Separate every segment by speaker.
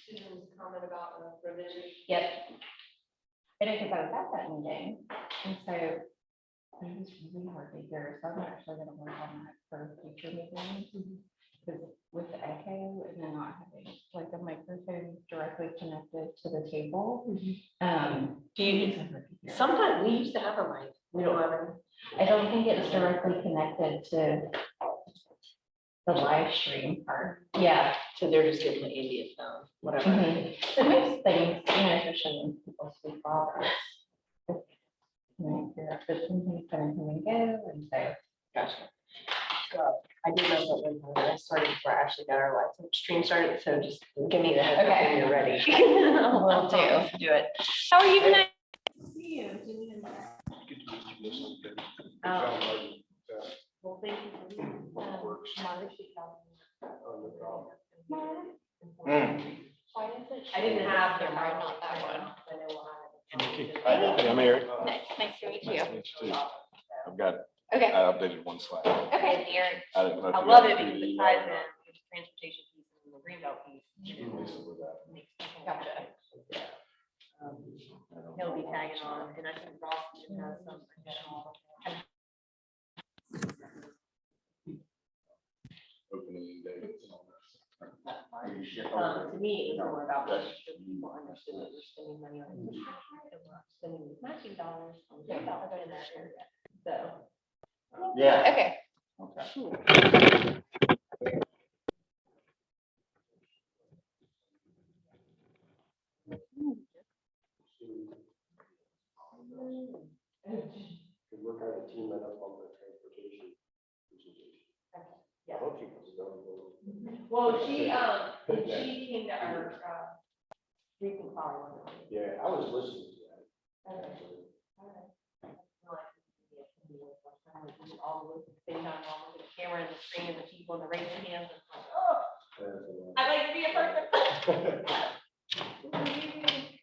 Speaker 1: Susan's comment about the revision.
Speaker 2: Yep. I know, because I was at that meeting, and so it was really hard to hear, so I'm actually gonna work on that for future meetings. Because with the echo and then not having like a microphone directly connected to the table.
Speaker 1: Do you, sometimes we used to have a mic, we don't have any.
Speaker 2: I don't think it's directly connected to the live stream part. Yeah.
Speaker 1: So they're just getting the ambient sound, whatever.
Speaker 2: So most things, especially when people speak loud. There's something kind of come and go, and so.
Speaker 1: Gotcha. So I did know that when I started before I actually got our live stream started, so just give me the heads up when you're ready.
Speaker 2: Will do.
Speaker 1: Do it.
Speaker 2: How are you tonight?
Speaker 1: See you. Well, thank you for being. I didn't have their mic, not that one.
Speaker 3: Hey, I'm Eric.
Speaker 2: Nice to meet you.
Speaker 3: Nice to meet you too. I've got, I
Speaker 2: Okay.
Speaker 3: updated one slide.
Speaker 2: Okay, Eric.
Speaker 3: I didn't know if
Speaker 1: I
Speaker 3: you
Speaker 1: love
Speaker 3: got
Speaker 1: it because
Speaker 3: the,
Speaker 1: it ties in with the transportation piece and the greenbelt piece.
Speaker 3: with that.
Speaker 1: Gotcha. He'll be tagging on, and I think Ross even has some additional.
Speaker 3: Opening dates and all that.
Speaker 1: To me, it was more about making sure people understood that we're spending money on infrastructure and we're spending these matching dollars on their dollars in that area. So.
Speaker 3: Yeah.
Speaker 2: Okay.
Speaker 3: Okay.
Speaker 4: We're kind of teaming up on the transportation.
Speaker 1: Yeah.
Speaker 4: I hope she comes down.
Speaker 1: Well, she came to our, recent call.
Speaker 4: Yeah, I was listening to that. Actually.
Speaker 1: All the same time, all the camera and the screen and the people and the raising hands. Oh, I'd like to be a person.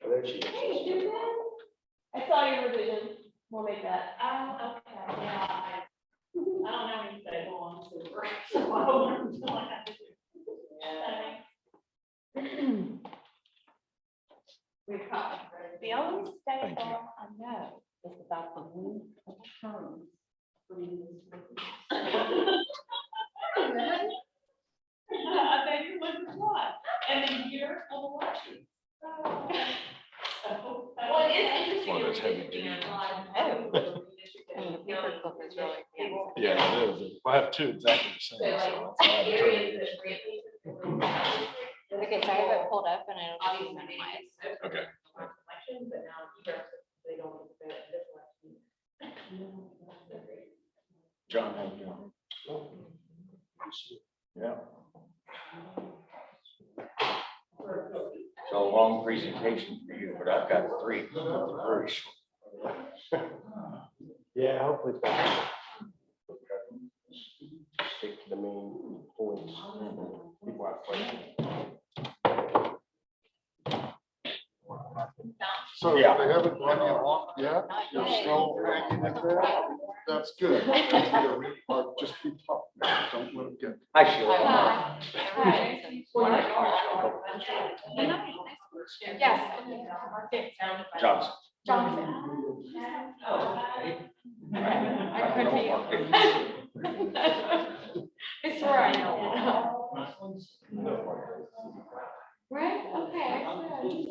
Speaker 4: There she is.
Speaker 1: Hey, Susan. I saw your revision. We'll make that. Okay. Yeah. I don't know anything on super. So I don't know what I have to do. We've got.
Speaker 2: The only study
Speaker 3: Thank you.
Speaker 2: I know is about the new terms.
Speaker 1: I bet you wonder what, and the year of election. Well, it is
Speaker 3: One of those heavy
Speaker 1: interesting.
Speaker 3: duty
Speaker 2: I mean, the paper clip is really fancy.
Speaker 3: Yeah, it is. I have two exactly the same. So it's odd.
Speaker 2: Okay, so I have it pulled up and it'll just be minimized.
Speaker 3: Okay.
Speaker 1: But now they don't.
Speaker 3: John, how you doing? Yeah.
Speaker 5: So a long presentation for you, but I've got three.
Speaker 3: Very short.
Speaker 4: Yeah, hopefully. Stick to the main points. People have questions.
Speaker 6: So
Speaker 5: Yeah.
Speaker 6: they haven't run you off yet? You're still hanging in there? That's good. That's good. Just be tough. Don't let them get.
Speaker 5: Hi, Sheila.
Speaker 2: Yes.
Speaker 5: Johnson.
Speaker 2: Johnson.
Speaker 5: I couldn't
Speaker 2: I swear I know. Right, okay.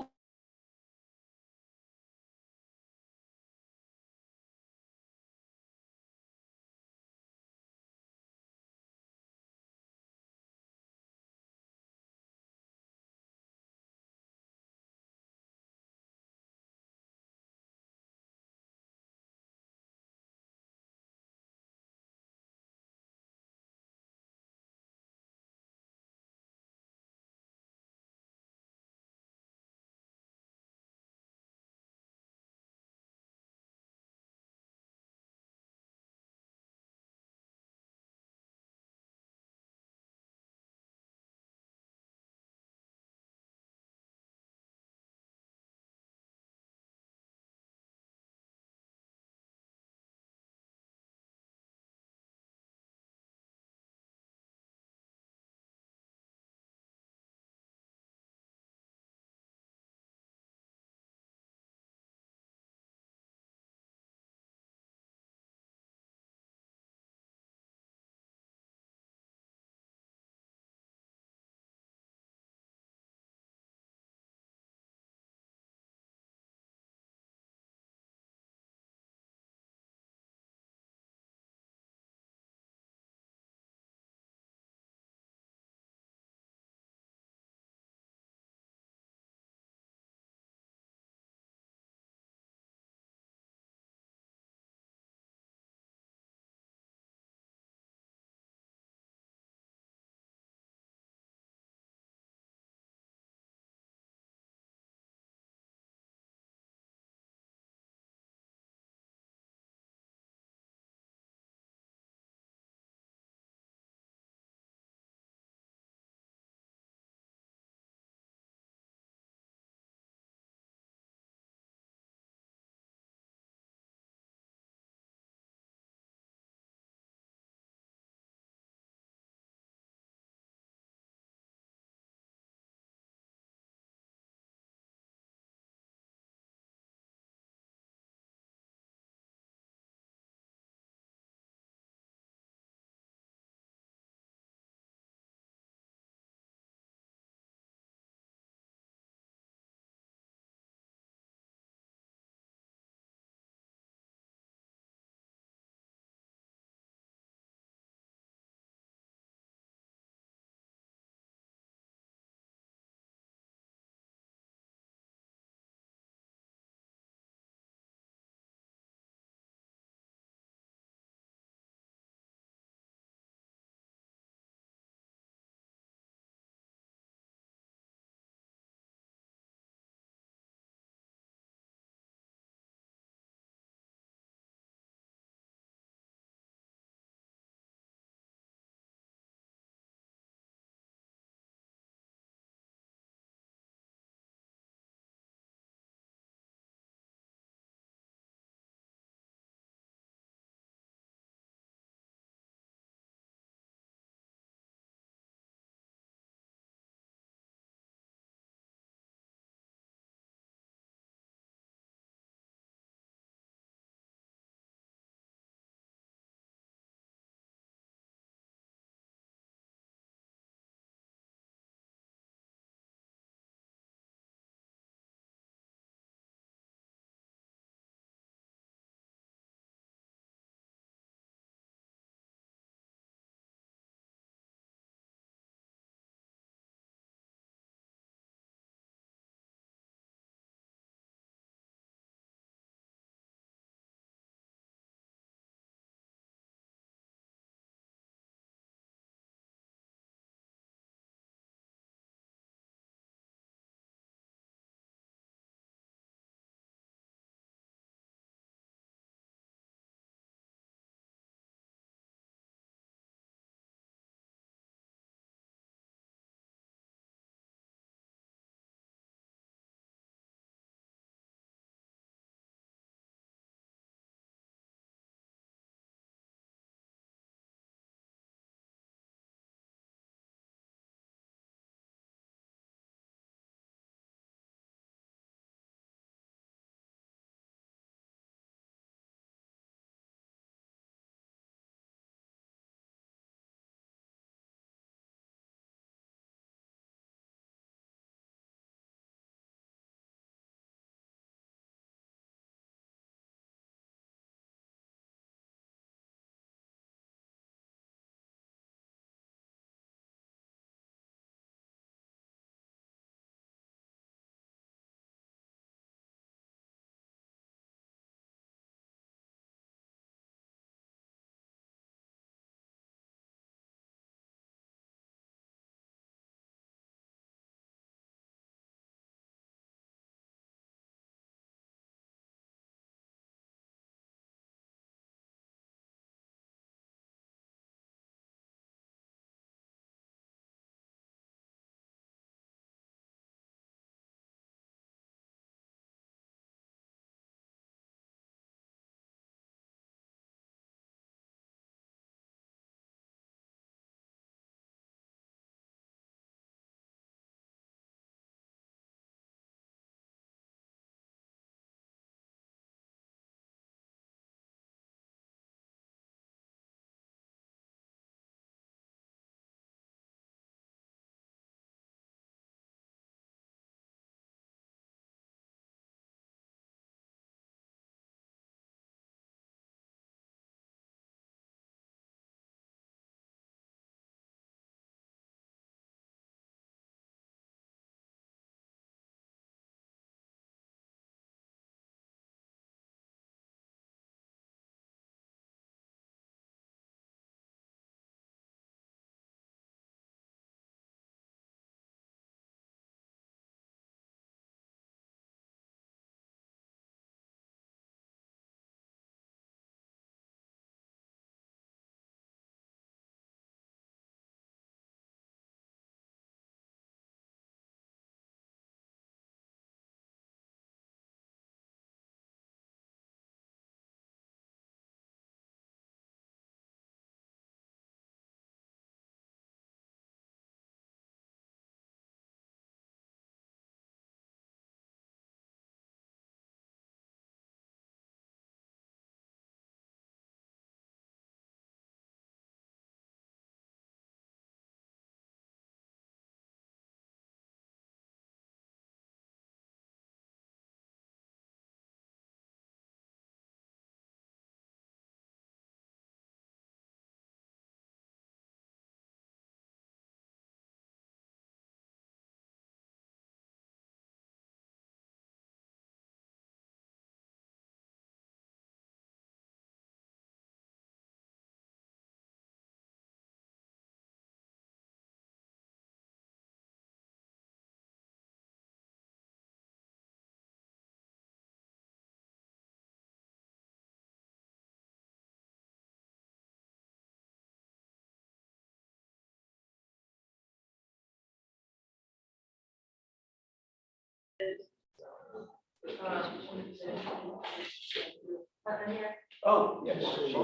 Speaker 1: Partner here.
Speaker 4: Oh, yes. She's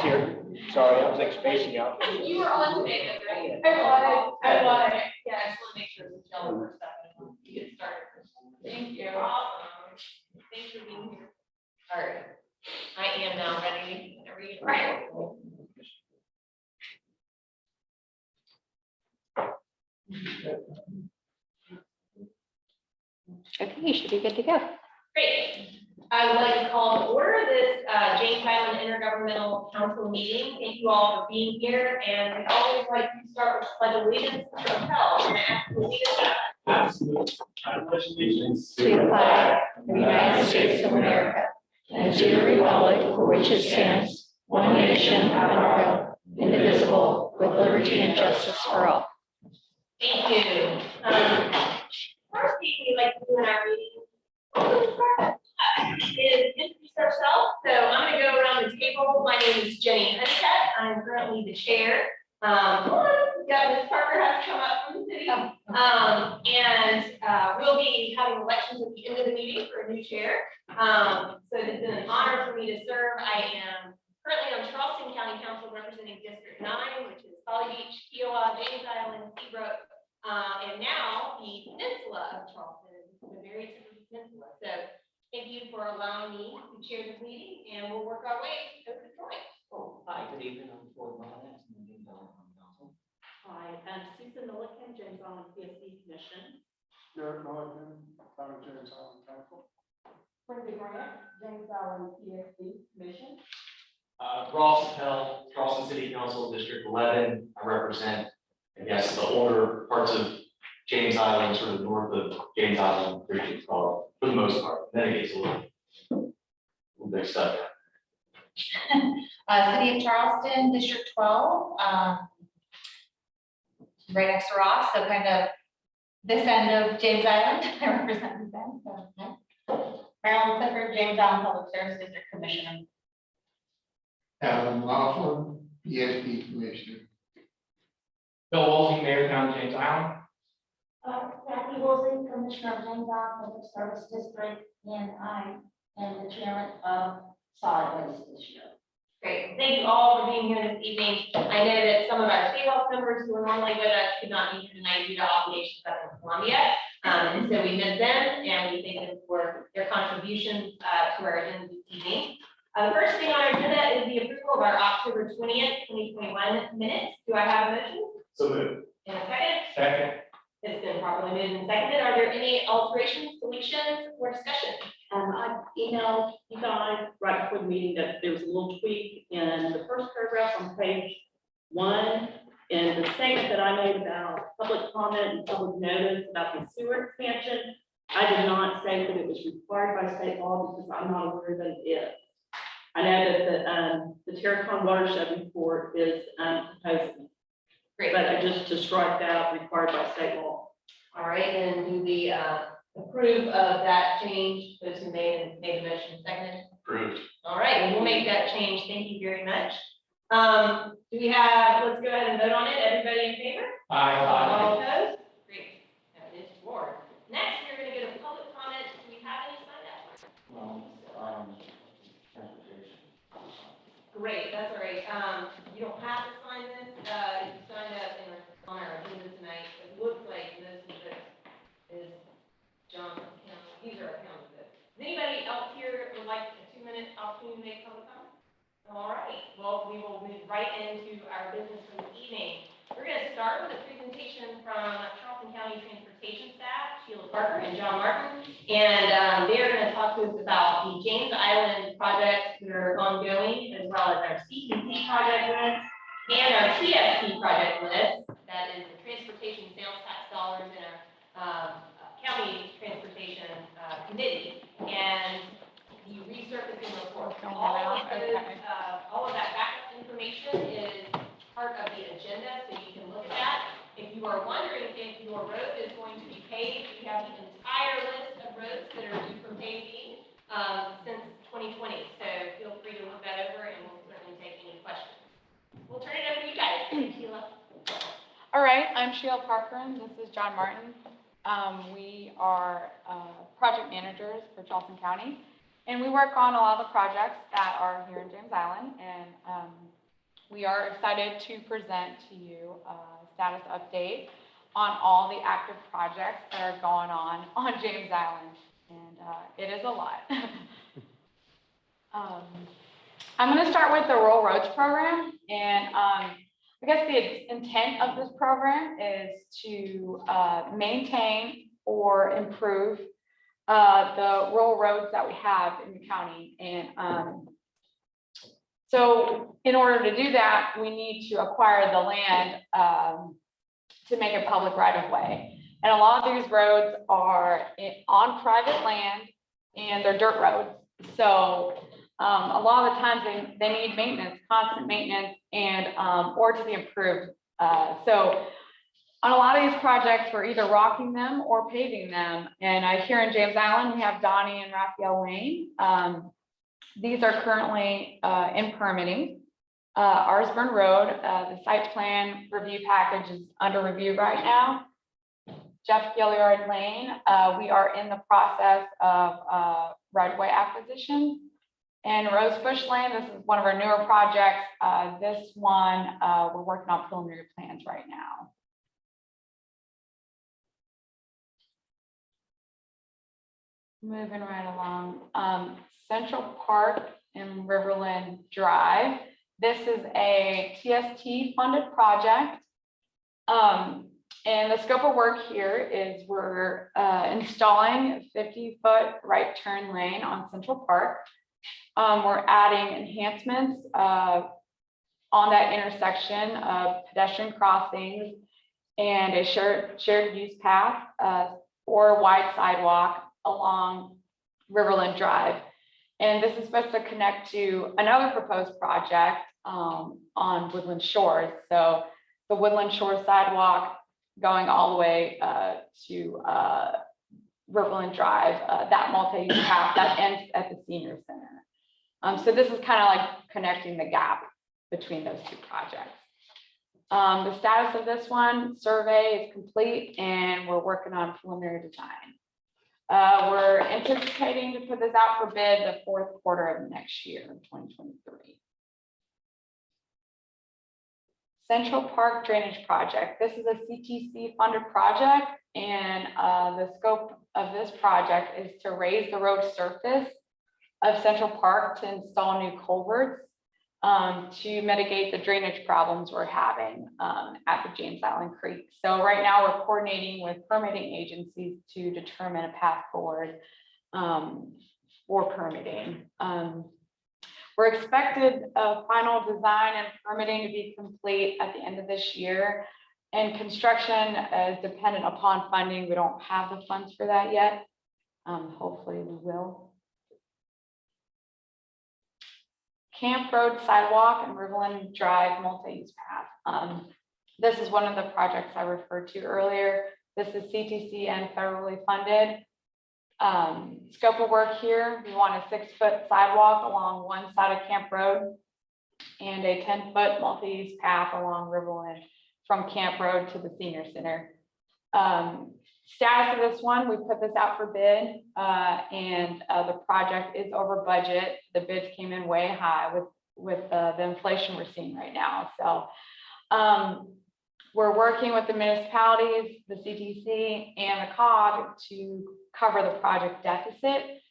Speaker 4: here. Sorry, I was like spacing out.
Speaker 1: You were on today, though, right? I was. Yeah, I just want to make sure it's yellow for stuff. You get started. Thank you. Awesome. Thanks for being here. All right. I am now ready. Whenever you're ready.
Speaker 2: Okay, you should be good to go.
Speaker 1: Great. I would like to call to order this James Island Intergovernmental Council meeting. Thank you all for being here, and we always like to start with pledge allegiance to the flag. And ask you to lead us out.
Speaker 3: Absolutely. I pledge allegiance
Speaker 2: To the flag of the United States of America and to the republic for which it stands, one nation under God, indivisible, with liberty and justice for all.
Speaker 1: Thank you. First thing we like to do in our meeting is introduce ourselves. So I'm going to go around the table. My name is Jenny Honeycutt. I'm currently the chair. Yeah, Ms. Parker has come up from the city. We'll be having elections at the end of the meeting for a new chair. So it's been an honor for me to serve. I am currently on Charleston County Council representing District 9, which is Folly Beach, Kiowa, James Island, Seabrook, and now the peninsula of Charleston, the very tip of the peninsula. So thank you for allowing me to chair this meeting, and we'll work our way over to Troy.
Speaker 7: Hi, good evening. I'm Floyd Myers, and I'm the Council.
Speaker 8: Hi, I'm Susan Milliken, James Island PSC Commission.
Speaker 6: Garrett Milliken, County James Island Council.
Speaker 8: Wendy Grant, James Island PSC Commission.
Speaker 7: Ross Appel, Charleston City Council, District 11. I represent, I guess, the older parts of James Island, sort of north of James Island, Christian Scholar, for the most part. Then it gets a little mixed up.
Speaker 2: City of Charleston, District 12, right next to Ross, so kind of this end of James Island. I represent this end, so. yeah.
Speaker 8: Marilyn Clifford, James Island Public Service District Commissioner.
Speaker 9: Alan Laughlin, PSP Commissioner.
Speaker 7: Bill Walton, Mayor, Town of James Island.
Speaker 8: Kathy Woolsey, Commissioner of James Island Public Service District, and I am the chairman of solid waste this year.
Speaker 1: Great. Thank you all for being here this evening. I know that some of our state health members who are normally with us could not be here tonight due to obligations up in Columbia. And so we miss them, and we thank them for their contributions to our agenda this evening. The first thing on our agenda is the approval of our October 20th, 2021 minutes. Do I have a motion?
Speaker 7: So moved.
Speaker 1: In a second?
Speaker 7: Second.
Speaker 1: It's been properly moved and seconded. Are there any alterations, deletions, or discussion?
Speaker 8: I emailed you guys right before the meeting that there was a little tweak in the first paragraph on page 1. In the statement that I made about public comment and public notice about the sewer expansion, I did not say that it was required by state law because I'm not aware that it is. I know that the Terracon watershed report is proposing,
Speaker 1: Great.
Speaker 8: but I just to strike out required by state law.
Speaker 1: All right, and do we approve of that change? Those who made the motion, seconded?
Speaker 7: Approved.
Speaker 1: All right, we'll make that change. Thank you very much. Do we have, let's go ahead and vote on it. Everybody in favor? All opposed? Great. That is 4. Next, we're going to go to public comment. Do we have any signed up?
Speaker 7: Transportation.
Speaker 1: Great, that's all right. You don't have to sign this. You signed up on our agenda tonight. It looks like this is John County. These are our county votes. Does anybody else here would like a 2-minute opportunity to make public comment? All right, well, we will move right into our business for the evening. We're going to start with a presentation from Charleston County Transportation staff, Sheila Parker and John Martin. And they're going to talk to us about the James Island projects that are ongoing, as well as our CPC project list and our TSC project list. That is the transportation sales tax dollars in our county transportation committee. And the resurfacing report. All of that backup information is part of the agenda, so you can look at that. If you are wondering if your road is going to be paved, we have the entire list of roads that are due for paving since 2020. So feel free to look that over, and we'll certainly take any questions. We'll turn it over to you guys. Sheila.
Speaker 10: All right, I'm Sheila Parker, and this is John Martin. We are project managers for Charleston County, and we work on a lot of the projects that are here in James Island. And we are excited to present to you a status update on all the active projects that are going on James Island, and it is a lot. I'm going to start with the Rural Roads Program, and I guess the intent of this program is to maintain or improve the rural roads that we have in the county. And so in order to do that, we need to acquire the land to make it public right of way. And a lot of these roads are on private land and they're dirt roads. So a lot of the times they need maintenance, constant maintenance, and or to be improved. So on a lot of these projects, we're either rocking them or paving them. And here in James Island, we have Donnie and Raphael Lane. These are currently in permitting. Arsburn Road, the site plan review package is under review right now. Jeff Gilliard Lane, we are in the process of right-of-way acquisition. And Rosebush Lane, this is one of our newer projects. This one, we're working on preliminary plans right now. Moving right along, Central Park and Riverland Drive. This is a TST funded project. And the scope of work here is we're installing a 50-foot right turn lane on Central Park. We're adding enhancements on that intersection of pedestrian crossings and a shared use path or wide sidewalk along Riverland Drive. And this is supposed to connect to another proposed project on Woodland Shores. So the Woodland Shores sidewalk going all the way to Riverland Drive, that multi-use path that ends at the senior center. So this is kind of like connecting the gap between those two projects. The status of this one, survey is complete and we're working on preliminary design. We're anticipating to put this out for bid the fourth quarter of next year, 2023. Central Park Drainage Project. This is a CTC funded project, and the scope of this project is to raise the road surface of Central Park to install new culverts to mitigate the drainage problems we're having at the James Island Creek. So right now we're coordinating with permitting agencies to determine a path forward for permitting. We're expected final design and permitting to be complete at the end of this year, and construction is dependent upon funding. We don't have the funds for that yet. Hopefully we will. Camp Road Sidewalk and Riverland Drive multi-use path. This is one of the projects I referred to earlier. This is CTC and federally funded. Scope of work here, we want a 6-foot sidewalk along one side of Camp Road and a 10-foot multi-use path along Riverland from Camp Road to the senior center. Status of this one, we put this out for bid and the project is over budget. The bids came in way high with the inflation we're seeing right now. So we're working with the municipalities, the CTC and the COG to cover the project deficit.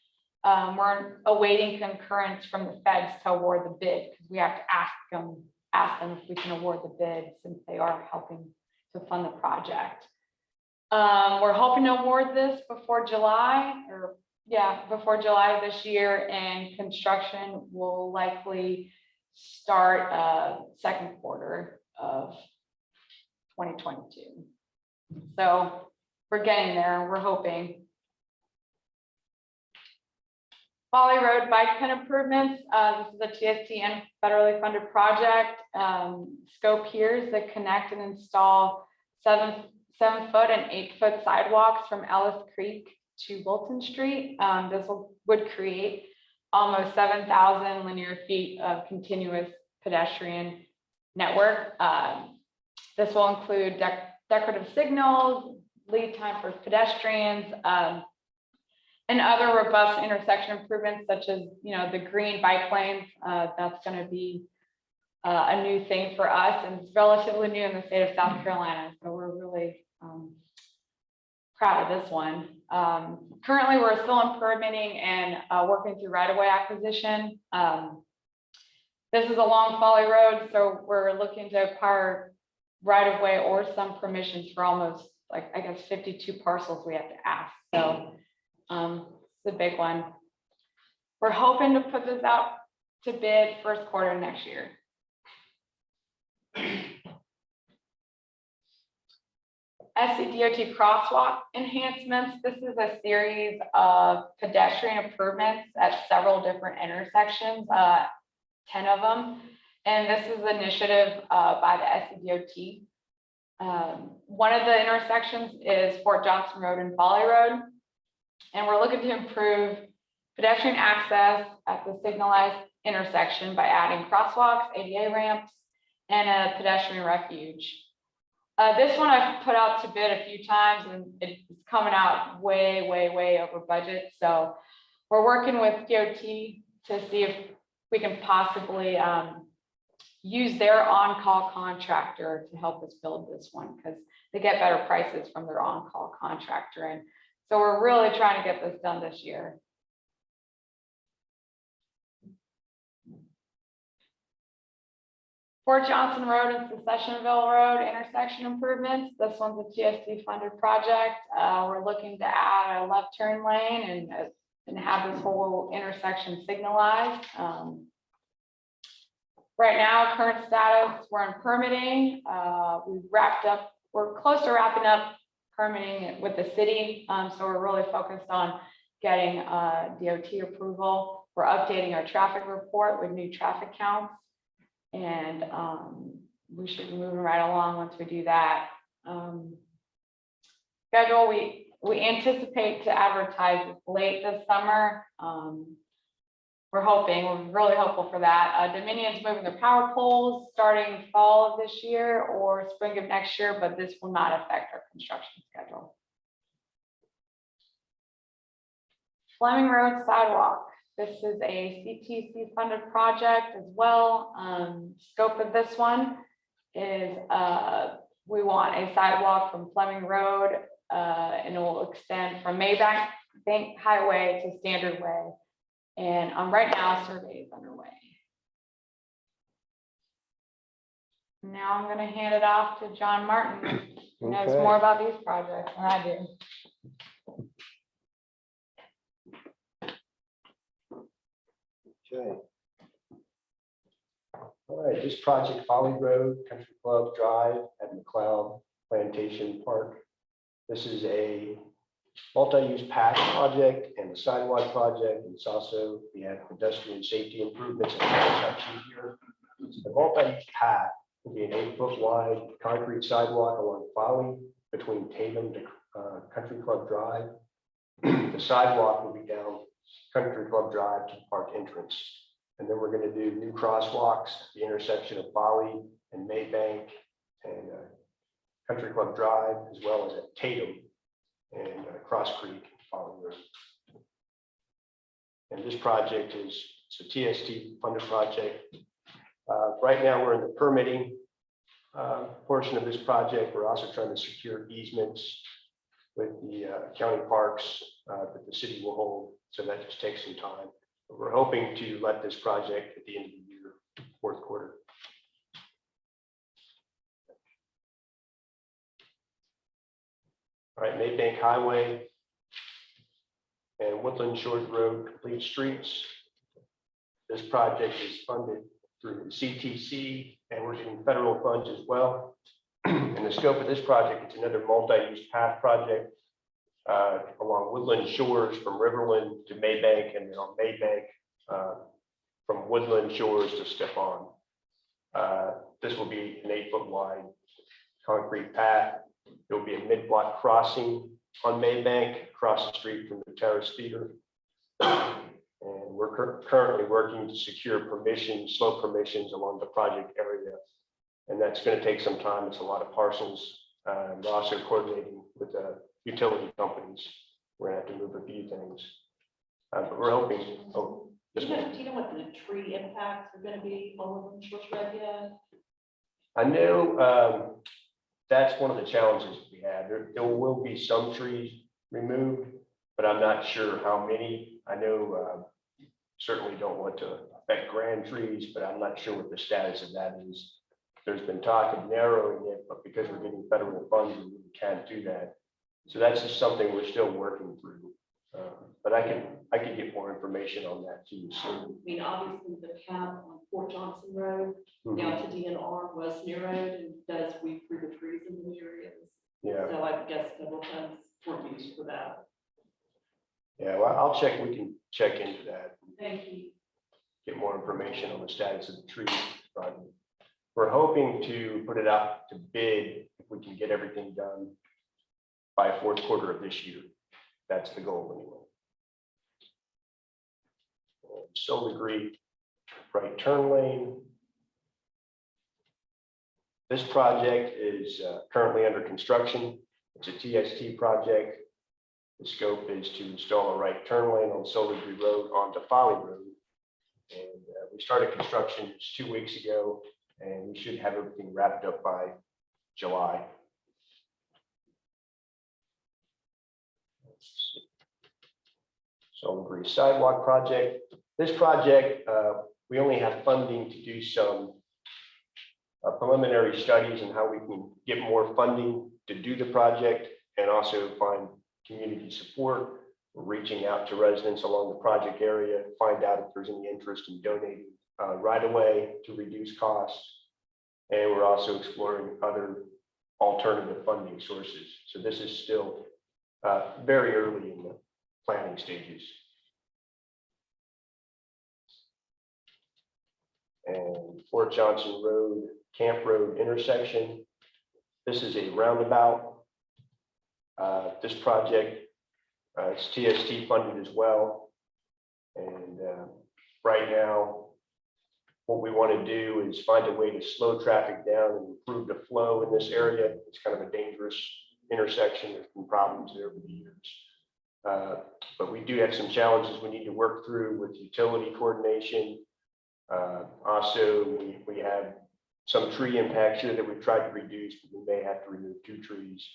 Speaker 10: We're awaiting concurrence from the feds to award the bid because we have to ask them if we can award the bid since they are helping to fund the project. We're hoping to award this before July before July this year, and construction will likely start second quarter of 2022. So we're getting there, we're hoping. Folly Road bike ped improvements. This is a TST and federally funded project. Scope here is to connect and install 7-foot and 8-foot sidewalks from Ellis Creek to Bolton Street. This would create almost 7,000 linear feet of continuous pedestrian network. This will include decorative signals, lead time for pedestrians, and other robust intersection improvements such as, the green bike lanes. That's going to be a new thing for us, and it's relatively new in the state of South Carolina. So we're really proud of this one. Currently, we're still in permitting and working through right-of-way acquisition. This is along Folly Road, so we're looking to acquire right-of-way or some permissions for almost, 52 parcels we have to ask. So it's a big one. We're hoping to put this out to bid first quarter next year. SCDOT crosswalk enhancements. This is a series of pedestrian improvements at several different intersections, 10 of them. And this is an initiative by the SCDOT. One of the intersections is Fort Johnson Road and Folly Road. And we're looking to improve pedestrian access at the signalized intersection by adding crosswalks, ADA ramps, and a pedestrian refuge. This one I've put out to bid a few times, and it's coming out way, way, way over budget. So we're working with DOT to see if we can possibly use their on-call contractor to help us build this one, because they get better prices from their on-call contractor. And so we're really trying to get this done this year. Fort Johnson Road and Secessionville Road intersection improvements. This one's a TSD funded project. We're looking to add a left turn lane and have this whole intersection signalized. Right now, current status, we're in permitting. We're close to wrapping up permitting with the city. So we're really focused on getting DOT approval. We're updating our traffic report with new traffic counts. And we should be moving right along once we do that. Schedule, we anticipate to advertise this late this summer. We're really hopeful for that. Dominion's moving their power poles starting fall of this year or spring of next year, but this will not affect our construction schedule. Fleming Road sidewalk. This is a CTC funded project as well. Scope of this one is we want a sidewalk from Fleming Road and it will extend from Maybank Highway to Standard Way. And right now, a survey is underway. Now I'm going to hand it off to John Martin, who knows
Speaker 4: Okay.
Speaker 10: more about these projects than I do.
Speaker 4: Okay. All right, this project, Folly Road, Country Club Drive at McLeod Plantation Park. This is a multi-use path project and a sidewalk project. It's also, we have pedestrian safety improvements in the intersection here. The multi-use path will be an 8-foot wide concrete sidewalk along Folly between Tatum to Country Club Drive. The sidewalk will be down Country Club Drive to the park entrance. And then we're going to do new crosswalks at the intersection of Folly and Maybank and Country Club Drive, as well as at Tatum and Cross Creek, Folly Road. And this project is a TST funded project. Right now, we're in the permitting portion of this project. We're also trying to secure easements with the county parks that the city will hold. So that just takes some time. But we're hoping to let this project at the end of the year, fourth quarter. All right, Maybank Highway and Woodland Shores Road complete streets. This project is funded through the CTC and we're getting federal funds as well. And the scope of this project, it's another multi-use path project along Woodland Shores from Riverland to Maybank, and then on Maybank from Woodland Shores to Stephon. This will be an 8-foot wide concrete path. There will be a mid-block crossing on Maybank across the street from the Terrace Theater. And we're currently working to secure permissions, slope permissions along the project area. And that's going to take some time. It's a lot of parcels. We're also coordinating with with the utility companies. We're gonna have to move a few things. But we're hoping, oh,
Speaker 8: Do
Speaker 4: this
Speaker 8: you know,
Speaker 4: one.
Speaker 8: do you know what the tree impacts are gonna be on the Bush Red yet?
Speaker 4: I know, that's one of the challenges we have. There will be some trees removed, but I'm not sure how many. I know, certainly don't want to affect grand trees, but I'm not sure what the status of that is. There's been talk of narrowing it, but because we're getting federal funds, we really can't do that. So that's just something we're still working through. But I can get more information on that too soon.
Speaker 8: I mean, obviously, the path on Fort Johnson Road down to DNR was narrowed and does weed through the trees in the areas.
Speaker 4: Yeah,
Speaker 8: So I guess federal funds weren't used for that.
Speaker 4: yeah, well, I'll check, we can check into that,
Speaker 8: Thank you.
Speaker 4: get more information on the status of the tree project. We're hoping to put it out to bid if we can get everything done by fourth quarter of this year. That's the goal anyway. Soul Degree, right turn lane. This project is currently under construction. It's a TST project. The scope is to install a right turn lane on Soul Degree Road onto Folly Road. And we started construction just 2 weeks ago, and we should have everything wrapped up by July. Soul Degree sidewalk project. This project, we only have funding to do some preliminary studies on how we can get more funding to do the project and also find community support. We're reaching out to residents along the project area, find out if there's any interest in donating right away to reduce costs. And we're also exploring other alternative funding sources. So this is still very early in the planning stages. And Fort Johnson Road, Camp Road intersection. This is a roundabout. This project, it's TST funded as well. And right now, what we want to do is find a way to slow traffic down and improve the flow in this area. It's kind of a dangerous intersection. There's been problems there over the years. But we do have some challenges we need to work through with utility coordination. Also, we have some tree impacts here that we've tried to reduce, but we may have to remove 2 trees.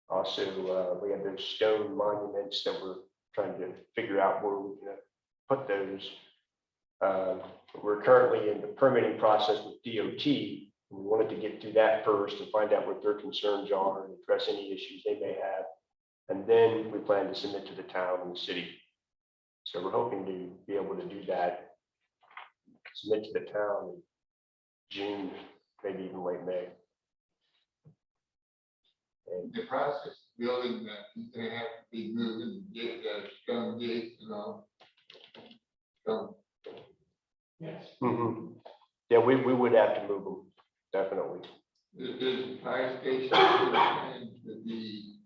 Speaker 4: Also, we have those stone monuments that we're trying to figure out where we're going to put those. We're currently in the permitting process with DOT. We wanted to get through that first and find out what their concerns are and address any issues they may have. And then we plan to submit to the town and the city. So we're hoping to be able to do that, submit to the town in June, maybe even late May. And
Speaker 9: The process of building that, they have to be moving, get that stone gates and all. So,
Speaker 3: Yes.
Speaker 4: yeah, we would have to move them, definitely.
Speaker 9: is the fire station going to be?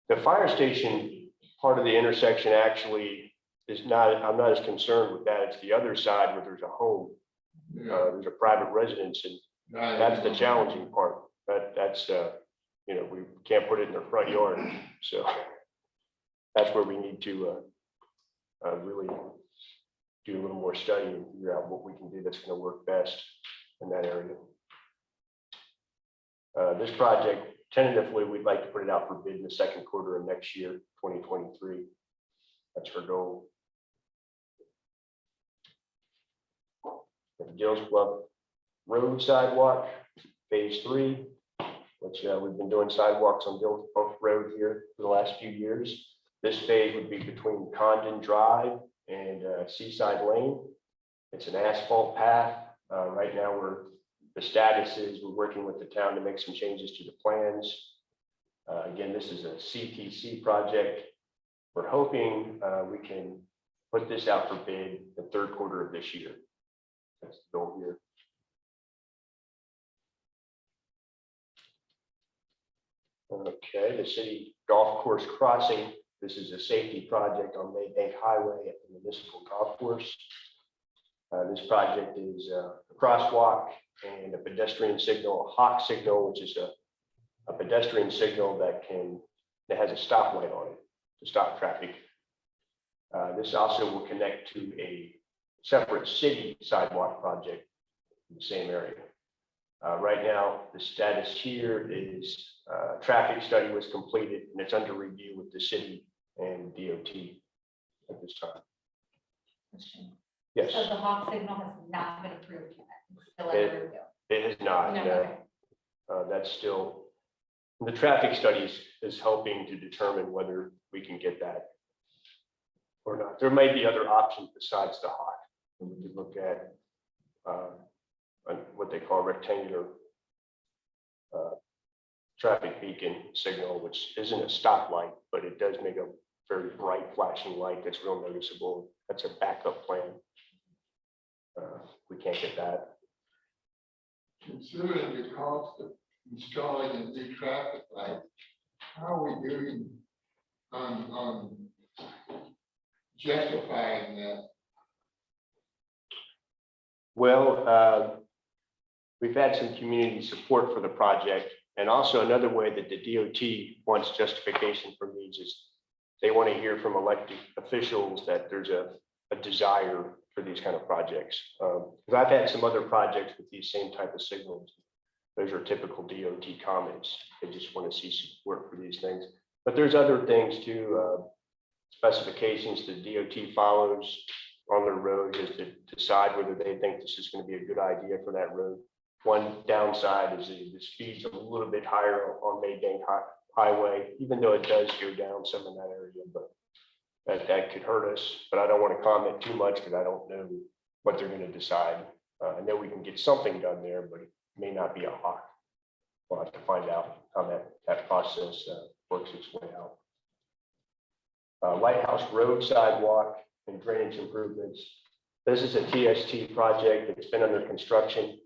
Speaker 4: The fire station, part of the intersection actually is not, I'm not as concerned with that. It's the other side where there's a home. There's a private residence, and that's the challenging part. That's you know, we can't put it in their front yard. So that's where we need to really do a little more study and figure out what we can do that's going to work best in that area. This project, tentatively, we'd like to put it out for bid in the second quarter of next year, 2023. That's our goal. Gills Bluff Road sidewalk, phase 3, which we've been doing sidewalks on Gills Bluff Road here for the last few years. This phase would be between Condon Drive and Seaside Lane. It's an asphalt path. Right now, the status is we're working with the town to make some changes to the plans. Again, this is a CTC project. We're hoping we can put this out for bid the third quarter of this year. That's the goal here. Okay, the city golf course crossing. This is a safety project on Maybank Highway at the municipal golf course. This project is a crosswalk and a pedestrian signal, a hawk signal, which is a pedestrian signal that has a stoplight on it to stop traffic. This also will connect to a separate city sidewalk project in the same area. Right now, the status here is traffic study was completed and it's under review with the city and DOT at this time. Yes,
Speaker 2: So the hawk signal has not been approved yet. It's still
Speaker 4: It-
Speaker 2: under review.
Speaker 4: it is not,
Speaker 2: No,
Speaker 4: no.
Speaker 2: okay.
Speaker 4: That's still, the traffic studies is helping to determine whether we can get that or not. There may be other options besides the hawk. We could look at what they call rectangular traffic beacon signal, which isn't a stoplight, but it does make a very bright flashing light that's real noticeable. That's a backup plan. We can't get that.
Speaker 9: Considering the cost of installing a new traffic light, how are we doing on justifying that?
Speaker 4: Well, we've had some community support for the project. And also another way that the DOT wants justification for these is they want to hear from elected officials that there's a desire for these kind of projects. Because I've had some other projects with these same type of signals. Those are typical DOT comments. They just want to see support for these things. But there's other things too, specifications that DOT follows on their roads is to decide whether they think this is going to be a good idea for that road. One downside is the speed's a little bit higher on Maybank Highway, even though it does go down some in that area, but that could hurt us. But I don't want to comment too much because I don't know what they're going to decide. I know we can get something done there, but it may not be a hawk. We'll have to find out how that process works its way out. Lighthouse Road sidewalk and drainage improvements. This is a TST project. It's been under construction.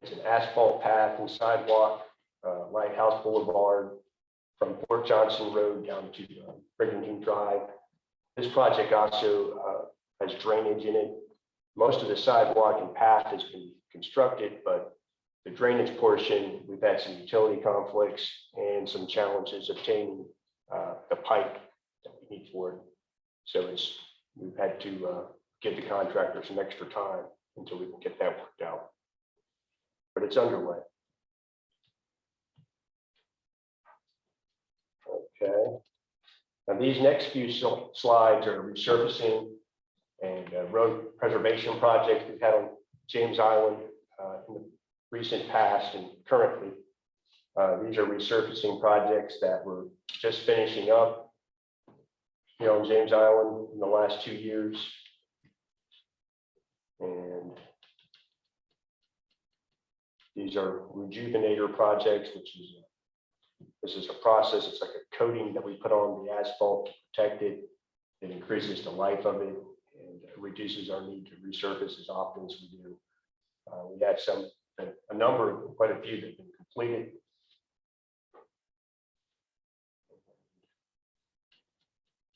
Speaker 4: It's an asphalt path and sidewalk, Lighthouse Boulevard from Port Johnson Road down to Brigantine Drive. This project also has drainage in it. Most of the sidewalk and path has been constructed, but the drainage portion, we've had some utility conflicts and some challenges obtaining the pipe that we need for it. So we've had to give the contractor some extra time until we can get that worked out. But it's underway. Okay. Now these next few slides are resurfacing and road preservation projects we've had on James Island in the recent past and currently. These are resurfacing projects that we're just finishing up here on James Island in the last 2 years. And these are rejuvenator projects, this is a process. It's like a coating that we put on the asphalt to protect it. It increases the life of it and reduces our need to resurface as often as we do. We had quite a few that have been completed.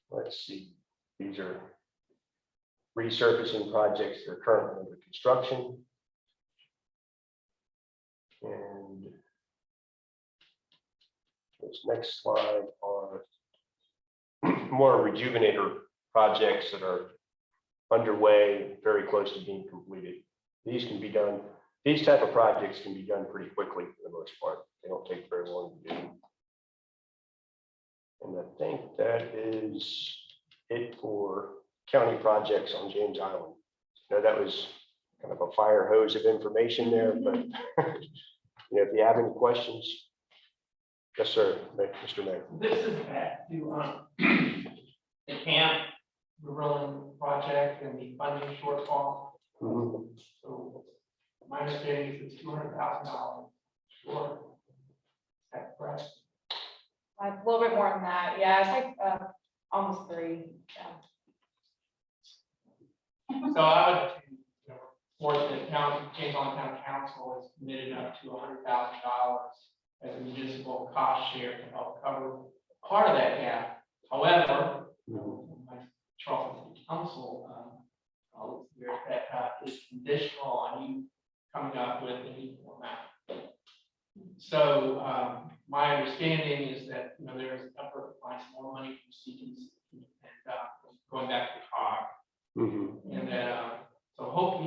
Speaker 4: Let's see, these are resurfacing projects that are currently under construction. And this next slide are more rejuvenator projects that are underway, very close to being completed. These can be done, these type of projects can be done pretty quickly for the most part. They don't take very long to do. And I think that is it for county projects on James Island. I know that was kind of a fire hose of information there, but if you have any questions. Yes, sir, Mr. Mayor.
Speaker 11: This is back to the camp, the rolling project and the funding shortfall.
Speaker 4: Mhm.
Speaker 11: So my understanding is it's $200,000 short. Is that correct?
Speaker 10: A little bit more than that. Yeah, it's like almost 3. Yeah.
Speaker 11: So I would, report that James Island Town Council has committed up to $100,000 as a municipal cost share to help cover part of that gap. However, my Charleston City Council that is conditional on you coming up with an equal amount. So my understanding is that, there's an effort to find some more money from CTC and going back to COG.
Speaker 4: Mhm.
Speaker 11: And then, so hope,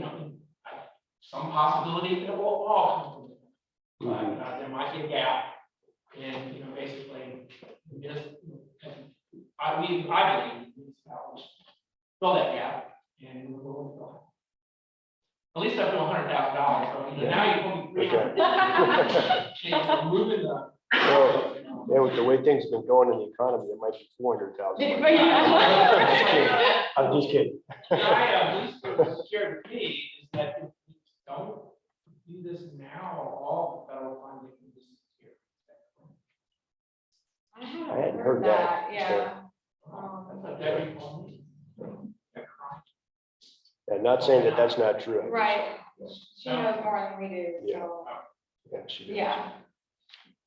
Speaker 11: some possibility that it will all come from it. But there might be a gap. And, basically, just, I believe municipalities fill that gap and we'll at least up to $100,000. So, now you told me $300,000. We're moving the.
Speaker 4: Well, yeah, with the way things have been going in the economy, it might be 400,000. I'm just kidding.
Speaker 11: At least what's shared with me is that if you don't do this now, all the federal funding can disappear.
Speaker 4: I hadn't heard that.
Speaker 10: Yeah.
Speaker 11: That's a very.
Speaker 4: And not saying that that's not true.
Speaker 10: Right. She knows more than we do,
Speaker 4: Yeah.
Speaker 10: so,
Speaker 4: Yeah, she does.
Speaker 10: yeah.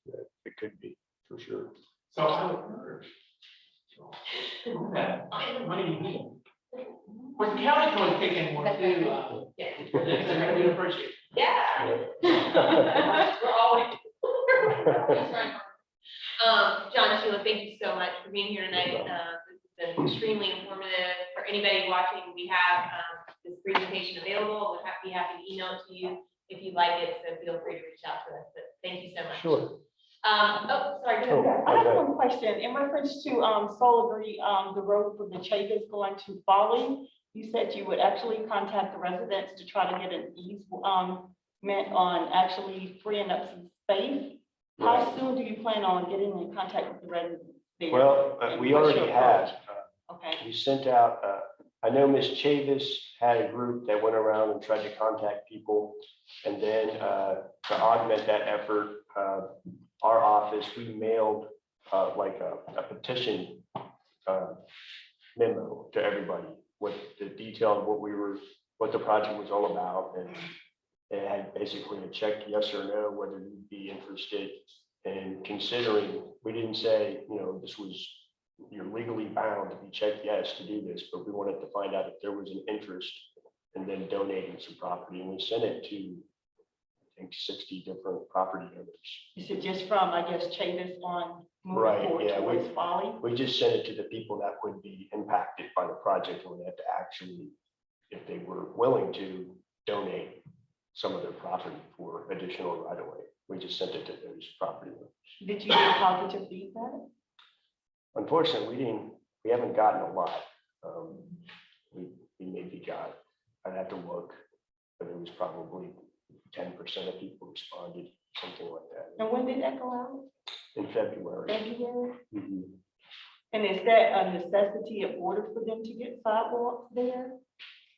Speaker 4: Yeah, it could be, for sure.
Speaker 11: So I would urge. That money you need. Well, the county can always kick in more too.
Speaker 1: Yeah.
Speaker 11: They're gonna be appreciated.
Speaker 1: Yeah. We're always. John, Sheila, thank you so much for being here tonight. This has been extremely informative. For anybody watching, we have this presentation available. We'll be happy to email it to you if you'd like it, so feel free to reach out to us. But thank you so much.
Speaker 4: Sure.
Speaker 1: Sorry, go ahead.
Speaker 8: I have one question in reference to Solidarity, the road for the Chagas going to Folly. You said you would actually contact the residents to try to get an easement on actually freeing up some space. How soon do you plan on getting in contact with the residents there?
Speaker 4: Well,
Speaker 8: And
Speaker 4: we
Speaker 8: what's
Speaker 4: already
Speaker 8: your
Speaker 4: have.
Speaker 8: Okay,
Speaker 4: We sent out, I know Ms. Chavis had a group that went around and tried to contact people. And then to augment that effort, our office, we mailed like a petition memo to everybody with the detail of what the project was all about. And it had basically a check yes or no, whether you'd be interested in considering. We didn't say, you're legally bound to be checked yes to do this, but we wanted to find out if there was an interest and then donating some property. And we sent it to, I think, 60 different property owners.
Speaker 8: is it just from, I guess, Chagas on
Speaker 4: Right,
Speaker 8: moving forward
Speaker 4: yeah,
Speaker 8: towards Folly?
Speaker 4: We just sent it to the people that would be impacted by the project and would have to actually, if they were willing to, donate some of their property for additional right of way. We just sent it to those property owners.
Speaker 8: Did you get positive feedback?
Speaker 4: Unfortunately, we haven't gotten a lot. We maybe got, I'd have to look, but it was probably 10% of people responded, something like that.
Speaker 8: And when did that go out?
Speaker 4: In February.
Speaker 8: February?
Speaker 4: Mhm.
Speaker 8: And is that a necessity in order for them to get sidewalks there?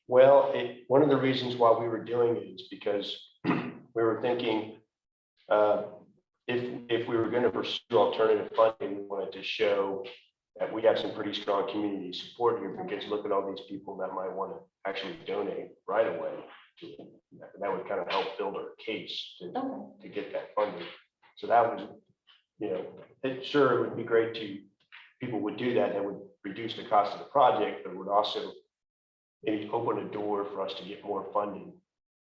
Speaker 4: Well, one of the reasons why we were doing it is because we were thinking, if we were going to pursue alternative funding, we wanted to show that we have some pretty strong community support here, because look at all these people that might want to actually donate right away. That would kind of help build our case to get that funding. So that was, sure, it would be great people would do that. That would reduce the cost of the project, but it would also maybe open a door for us to get more funding,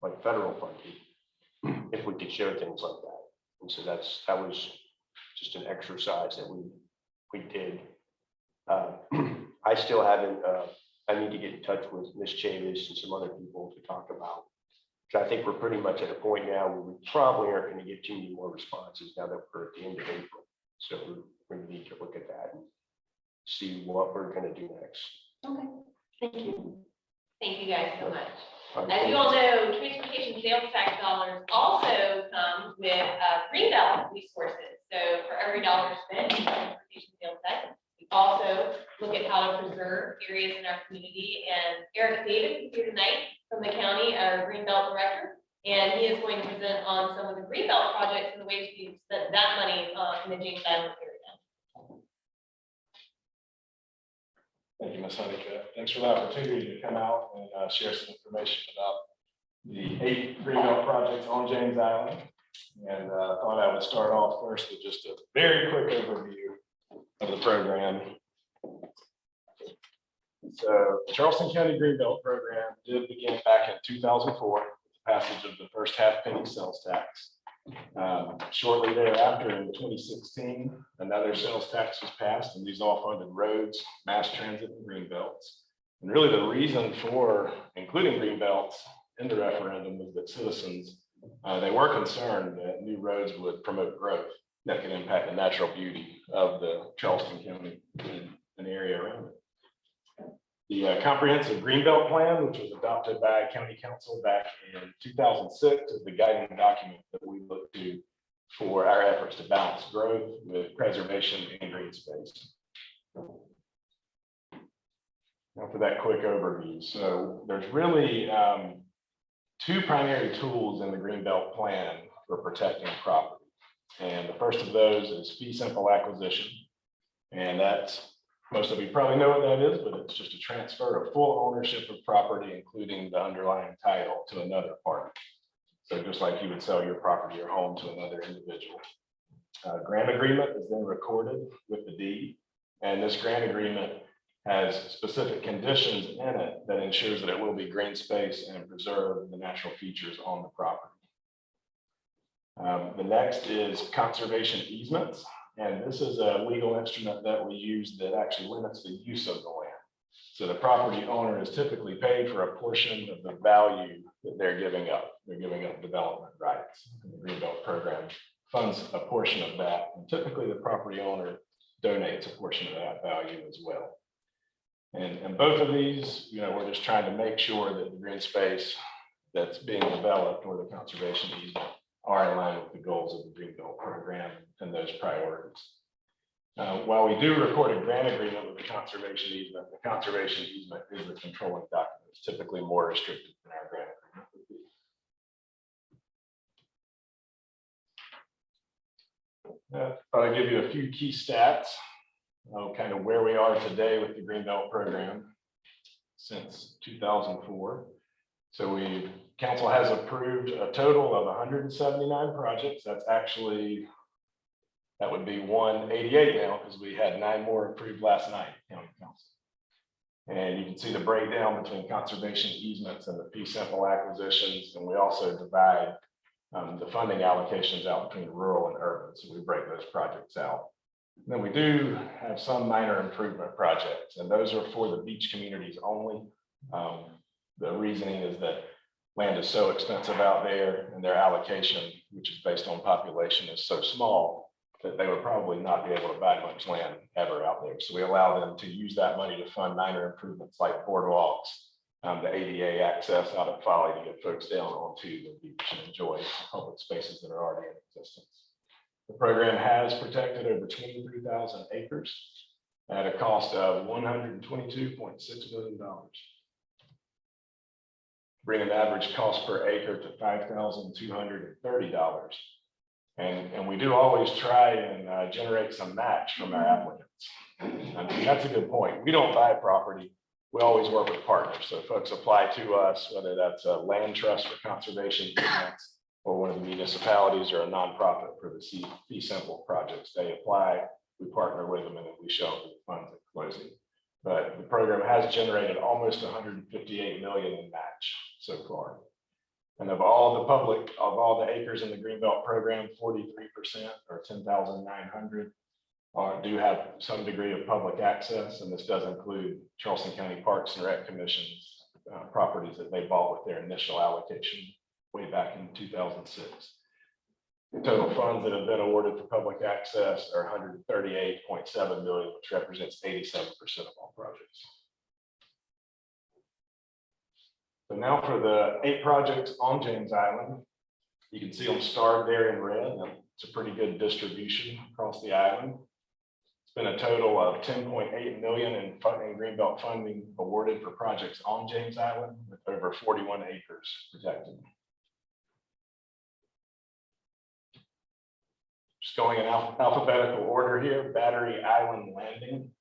Speaker 4: like federal funding, if we could show things like that. And so that was just an exercise that we did. I still haven't, I need to get in touch with Ms. Chavis and some other people to talk about. So I think we're pretty much at a point now where we probably aren't going to get too many more responses now that we're at the end of April. So we need to look at that and see what we're going to do next.
Speaker 8: Okay, thank you.
Speaker 1: Thank you guys so much. As you all know, transportation sales tax dollars also come with greenbelt resources. So for every dollar spent in transportation sales tax, we also look at how to preserve areas in our community. And Eric Davis is here tonight from the county, our greenbelt director, and he is going to present on some of the greenbelt projects and the ways we've spent that money in the James Island area.
Speaker 3: Thank you, Ms. Honeycutt. Thanks for the opportunity to come out and share some information about the 8 greenbelt projects on James Island. And thought I would start off first with just a very quick overview of the program. So the Charleston County Greenbelt Program did begin back in 2004, with the passage of the first half-penny sales tax. Shortly thereafter, in 2016, another sales tax was passed, and these all funded roads, mass transit, and green belts. And really, the reason for including green belts in the referendum was that citizens, they were concerned that new roads would promote growth that could impact the natural beauty of the Charleston County and an area around it. The comprehensive Greenbelt Plan, which was adopted by County Council back in 2006, is the guiding document that we look to for our efforts to balance growth with preservation and green space. Now for that quick overview. So there's really two primary tools in the Greenbelt Plan for protecting property. And the first of those is fee simple acquisition. And that's, most of you probably know what that is, but it's just a transfer of full ownership of property, including the underlying title, to another party. So just like you would sell your property or home to another individual. Grant agreement is then recorded with the deed. And this grant agreement has specific conditions in it that ensures that it will be green space and preserve the natural features on the property. The next is conservation easements. And this is a legal instrument that we use that actually limits the use of the land. So the property owner is typically paid for a portion of the value that they're giving up. They're giving up development rights. And the Greenbelt program funds a portion of that. And typically the property owner donates a portion of that value as well. And both of these, we're just trying to make sure that the green space that's being developed or the conservation easement are in line with the goals of the Greenbelt program and those priorities. While we do record a grant agreement with the conservation easement is the controlling document. It's typically more restricted than our grant agreement would be. I'll give you a few key stats, kind of where we are today with the Greenbelt program since 2004. So council has approved a total of 179 projects. That would be 188 now because we had 9 more approved last night, county council. And you can see the breakdown between conservation easements and the fee simple acquisitions. And we also divide the funding allocations out between rural and urban. So we break those projects out. And then we do have some minor improvement projects, and those are for the beach communities only. The reasoning is that land is so expensive out there and their allocation, which is based on population, is so small that they would probably not be able to buy much land ever out there. So we allow them to use that money to fund minor improvements like boardwalks, the ADA access out at Folly to get folks down onto the beach and enjoy public spaces that are already in existence. The program has protected over 23,000 acres at a cost of $122.6 million. Bring an average cost per acre to $5,230. And we do always try and generate some match from our applicants. And that's a good point. We don't buy property. We always work with partners. So folks apply to us, whether that's a land trust for conservation grants or one of the municipalities or a nonprofit for the fee simple projects. They apply, we partner with them, and then we show them the funds at closing. But the program has generated almost 158 million in match so far. And of all the acres in the Greenbelt program, 43% or 10,900 do have some degree of public access. And this does include Charleston County Parks and Rec Commission's properties that they bought with their initial allocation way back in 2006. The total funds that have been awarded for public access are 138.7 million, which represents 87% of all projects. So now for the 8 projects on James Island, you can see them starred there in red. It's a pretty good distribution across the island. It's been a total of 10.8 million in Greenbelt funding awarded for projects on James Island with over 41 acres protected. Just going in alphabetical order here, Battery Island Landing.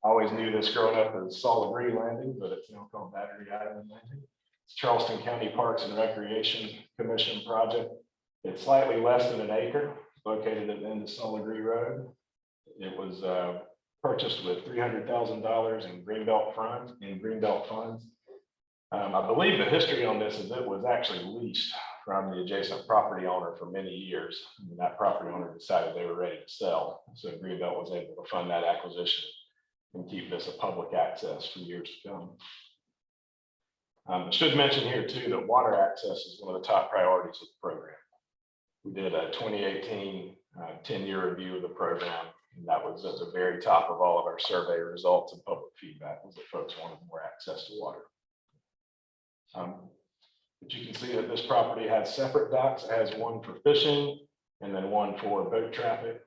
Speaker 3: Always knew this growing up as Solid Green Landing, but it's now called Battery Island Landing. It's Charleston County Parks and Recreation Commission project. It's slightly less than an acre, located at the end of Solid Green Road. It was purchased with $300,000 in Greenbelt funds. I believe the history on this is it was actually leased from the adjacent property owner for many years. And that property owner decided they were ready to sell. So Greenbelt was able to fund that acquisition and keep this a public access for years to come. I should mention here too, that water access is one of the top priorities of the program. We did a 2018 10-year review of the program, and that was at the very top of all of our survey results and public feedback was that folks wanted more access to water. But you can see that this property has separate docks. It has one for fishing and then one for boat traffic.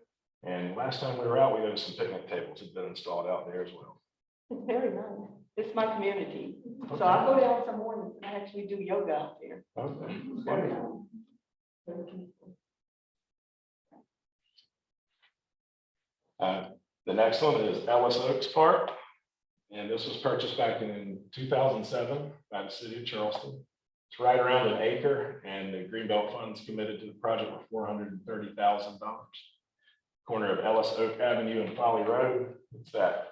Speaker 3: And last time we were out, we noticed some picnic tables had been installed out there as well.
Speaker 8: It's very nice. It's my community. So I go down some mornings and I actually do yoga out there.
Speaker 3: Okay.
Speaker 8: It's very nice. Very peaceful.
Speaker 3: The next one is Ellis Oaks Park. And this was purchased back in 2007 by the city of Charleston. It's right around an acre, and the Greenbelt funds committed to the project were $430,000. Corner of Ellis Oak Avenue and Folly Road. It's the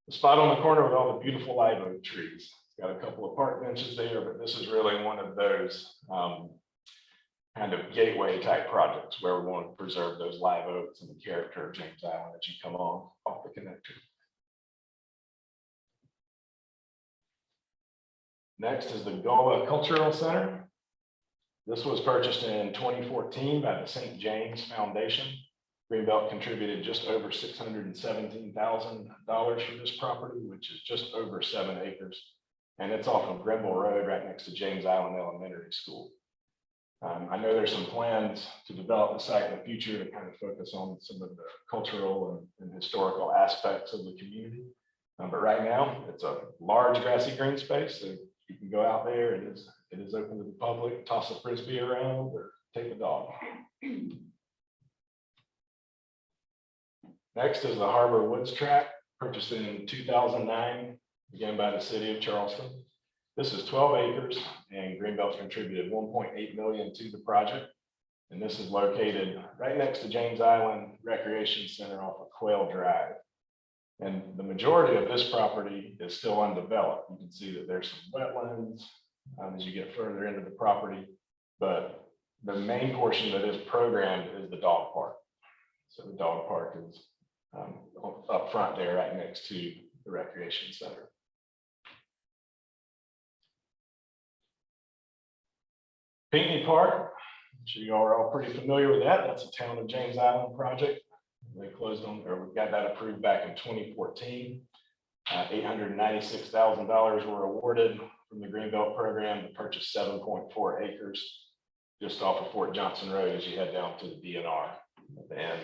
Speaker 3: spot on the corner with all the beautiful live oak trees. It's got a couple of park benches there, but this is really one of those kind of gateway type projects where we want to preserve those live oaks and the character of James Island as you come on off the connector. Next is the Gullah Cultural Center. This was purchased in 2014 by the St. James Foundation. Greenbelt contributed just over $617,000 for this property, which is just over 7 acres. And it's off of Grimble Road right next to James Island Elementary School. I know there's some plans to develop the site in the future to kind of focus on some of the cultural and historical aspects of the community. But right now, it's a large grassy green space, so you can go out there. It is open to the public, toss a frisbee around or take the dog. Next is the Harbor Woods Tract, purchased in 2009, again by the city of Charleston. This is 12 acres, and Greenbelt contributed $1.8 million to the project. And this is located right next to James Island Recreation Center off of Quail Drive. And the majority of this property is still undeveloped. You can see that there's some wetlands as you get further into the property, but the main portion that is programmed is the dog park. So the dog park is up front there right next to the recreation center. Pinckney Park, I'm sure you all are all pretty familiar with that. That's a Town of James Island project. They closed on, or we got that approved back in 2014. $896,000 were awarded from the Greenbelt program to purchase 7.4 acres just off of Fort Johnson Road as you head down to the DNR at the end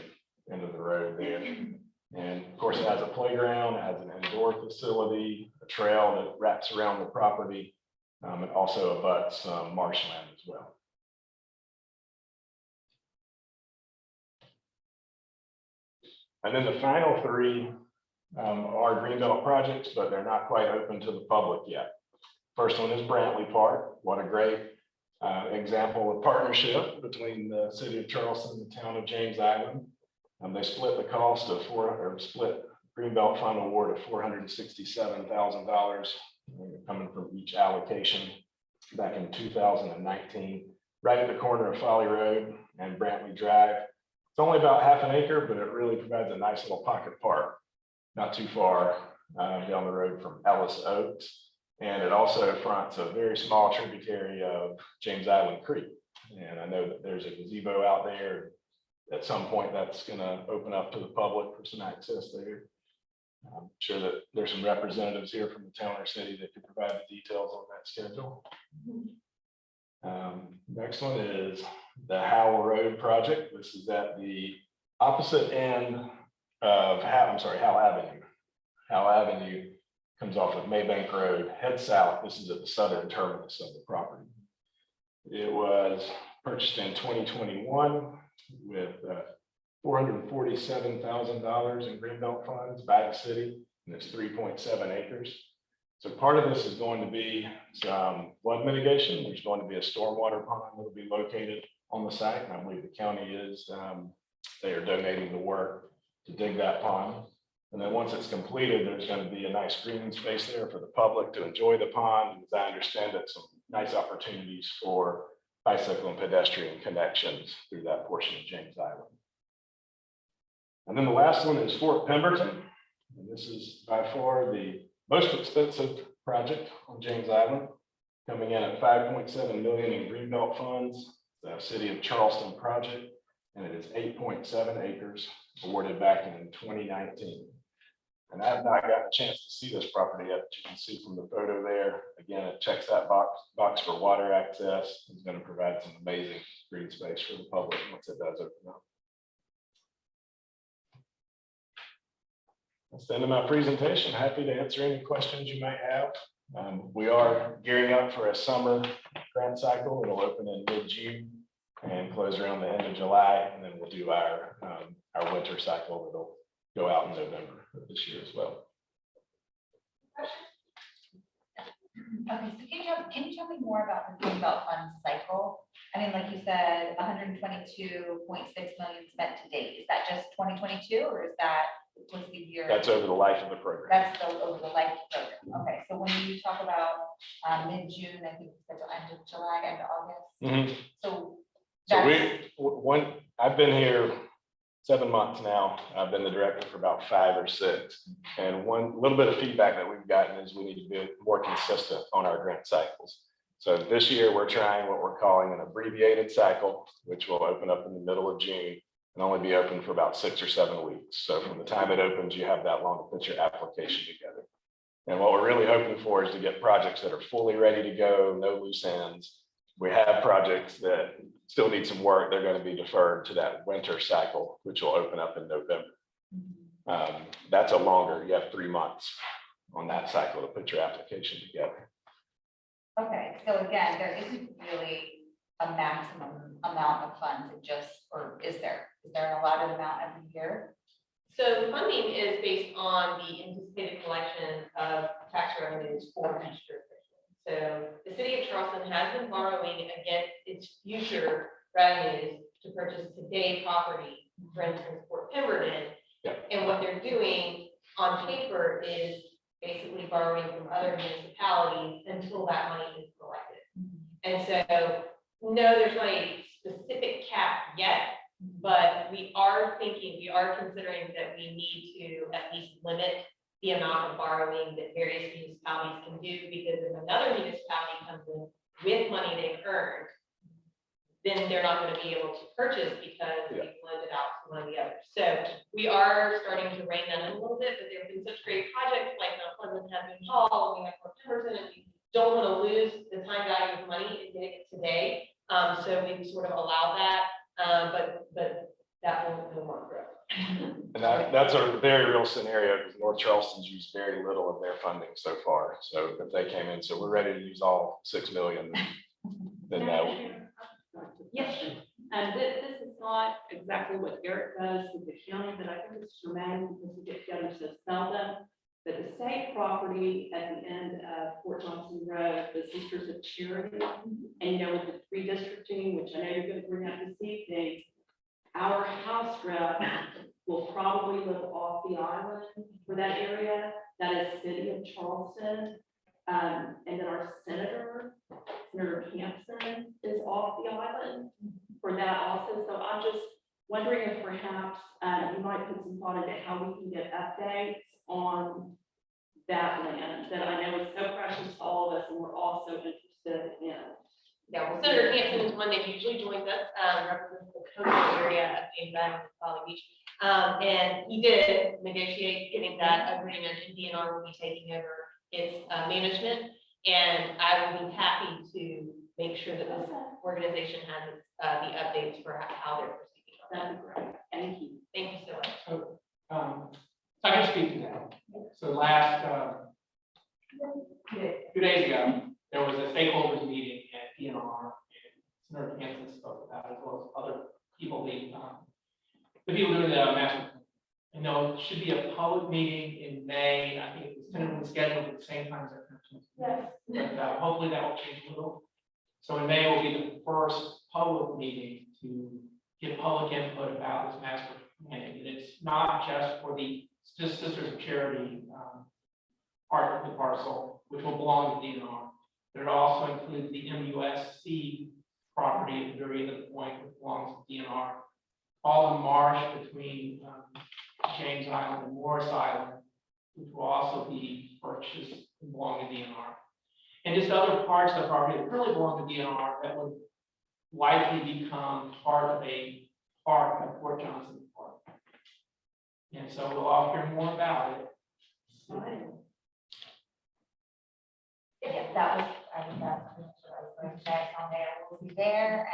Speaker 3: of the road there. And of course, it has a playground, it has an indoor facility, a trail that wraps around the property. It also abuts marshland as well. And then the final three are Greenbelt projects, but they're not quite open to the public yet. First one is Brantley Park. What a great example of partnership between the city of Charleston and the town of James Island. They split the cost of split Greenbelt Fund award of $467,000 coming from each allocation back in 2019, right at the corner of Folly Road and Brantley Drive. It's only about half an acre, but it really provides a nice little pocket park, not too far down the road from Ellis Oaks. And it also fronts a very small tributary of James Island Creek. And I know that there's a gazebo out there. At some point, that's going to open up to the public for some access there. I'm sure that there's some representatives here from the town or city that could provide the details on that schedule. Next one is the Howell Road project. This is at the opposite end of Howell Avenue. Howell Avenue comes off of Maybank Road, heads south. This is at the southern terminus of the property. It was purchased in 2021 with $447,000 in Greenbelt funds by the city, and it's 3.7 acres. So part of this is going to be some flood mitigation. There's going to be a stormwater pond that will be located on the site, and I believe the county is, they are donating the work to dig that pond. And then once it's completed, there's going to be a nice green space there for the public to enjoy the pond. And as I understand it, some nice opportunities for bicycle and pedestrian connections through that portion of James Island. And then the last one is Fort Pemberton. And this is by far the most expensive project on James Island, coming in at 5.7 million in Greenbelt funds, the City of Charleston project, and it is 8.7 acres awarded back in 2019. And I have not gotten a chance to see this property yet, but you can see from the photo there. Again, it checks that box for water access. It's going to provide some amazing green space for the public once it does open up. That's the end of my presentation. Happy to answer any questions you might have. We are gearing up for a summer grant cycle. It'll open in mid-June and close around the end of July. And then we'll do our winter cycle. It'll go out in November of this year as well.
Speaker 2: Okay, so can you tell me more about the Greenbelt Fund cycle? I mean, like you said, 122.6 million spent to date. Is that just 2022 or is that what's the year?
Speaker 3: That's over the life of the program.
Speaker 2: That's over the life of the program. Okay, so when you talk about mid-June, I think it's the end of July, end of August. So
Speaker 3: I've been here 7 months now. I've been the director for about 5 or 6. And one little bit of feedback that we've gotten is we need to be more consistent on our grant cycles. So this year we're trying what we're calling an abbreviated cycle, which will open up in the middle of June and only be open for about 6 or 7 weeks. So from the time it opens, you have that long to put your application together. And what we're really hoping for is to get projects that are fully ready to go, no loose ends. We have projects that still need some work. They're going to be deferred to that winter cycle, which will open up in November. That's a longer, you have 3 months on that cycle to put your application together.
Speaker 2: Okay, so again, there isn't really a maximum amount of funds, or is there an allotted amount every year?
Speaker 1: So the funding is based on the anticipated collection of tax revenues for each jurisdiction. So the city of Charleston has been borrowing against its future revenues to purchase today property, for instance, Fort Pemberton.
Speaker 3: Yep.
Speaker 1: And what they're doing on paper is basically borrowing from other municipalities until that money is collected. And so, no, there's not a specific cap yet, but we are considering that we need to at least limit the amount of borrowing that various municipalities can do, because if another municipality comes in with money they've earned, then they're not going to be able to purchase because we've lent it out to one of the others. So we are starting to rein that in a little bit, but there have been such great projects like Mount Pleasant has been Hall, and we have Fort Pemberton, and we don't want to lose the time value of money in getting it today. So we sort of allow that, but that won't work for us.
Speaker 3: And that's a very real scenario because North Charleston's used very little of their funding so far. So if they came in, so we're ready to use all 6 million, then that would.
Speaker 8: Yes, and this is not exactly what Eric does with the county, but I think it's germane because we get together so seldom. But the state property at the end of Fort Johnson Road, the Sisters of Charity, and you know, with the redistricting, which I know you're going to bring up this evening, our House rep will probably live off the island for that area. That is City of Charleston. And then our Senator Hampson, is off the island for that also. So I'm just wondering if perhaps you might put some thought into how we can get updates on that land that I know is so precious to all of us and we're all so interested in.
Speaker 1: Yeah, well, Senator Hampson is one that usually joins us, represents the coastal area of James Island, Valley Beach. And he did negotiate getting that agreement, and DNR will be taking over its management. And I will be happy to make sure that this organization has the updates for how they're proceeding.
Speaker 8: That'd be great. Thank you.
Speaker 1: Thank you so much.
Speaker 11: So I can speak to that. So last, 2 days ago, there was a stakeholders meeting at DNR, and Senator Hanson spoke about it, as well as other people, the people doing the master plan. And there should be a public meeting in May. I think it was tentatively scheduled at the same time as our conference.
Speaker 8: Yes.
Speaker 11: But hopefully that will change a little. So in May will be the first public meeting to get public input about this master planning. And it's not just for the Sisters of Charity, part of the parcel, which will belong to DNR. But it also includes the MUSC property at the very end of the point, which belongs to DNR. All the marsh between James Island and Morris Island, which will also be purchased and belong to DNR. And just other parts of the property that really belong to DNR that would likely become part of a park, like Fort Johnson Park. And so we'll all hear more about it.
Speaker 2: Yeah, that was, I think that's what I was going to say on there. We'll be there,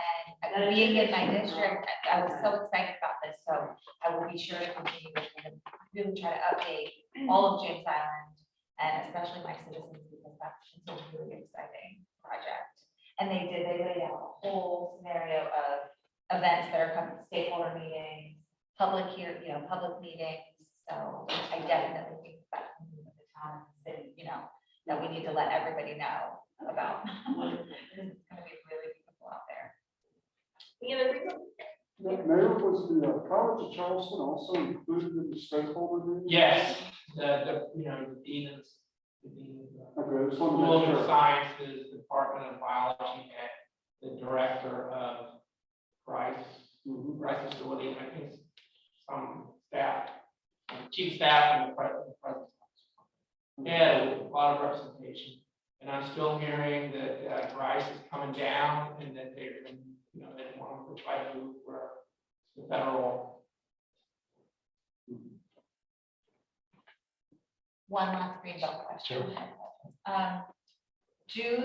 Speaker 2: and being in my district, I was so excited about this, so I will be sure to continue to kind of really try to update all of James Island, and especially my citizens, because that's just a really exciting project. And they laid out a whole scenario of events that are coming, stakeholder meetings, public meetings. So I definitely think that's something that the town, and that we need to let everybody know about. It's gonna be really beautiful out there.
Speaker 1: Any other reasons?
Speaker 6: Mayor, was the College of Charleston also included in the stakeholder meeting?
Speaker 11: Yes, the dean is,
Speaker 6: Okay, I just wanted to
Speaker 11: School
Speaker 6: make
Speaker 11: of
Speaker 6: sure.
Speaker 11: Sciences, Department of Biology, and the director of Rice facility, and I think some staff, chief staff and the president. Yeah, a lot of representation, and I'm still hearing that Rice is coming down, and that they're, they want to try to move where the federal.
Speaker 2: One last Greenbelt question.
Speaker 3: Sure.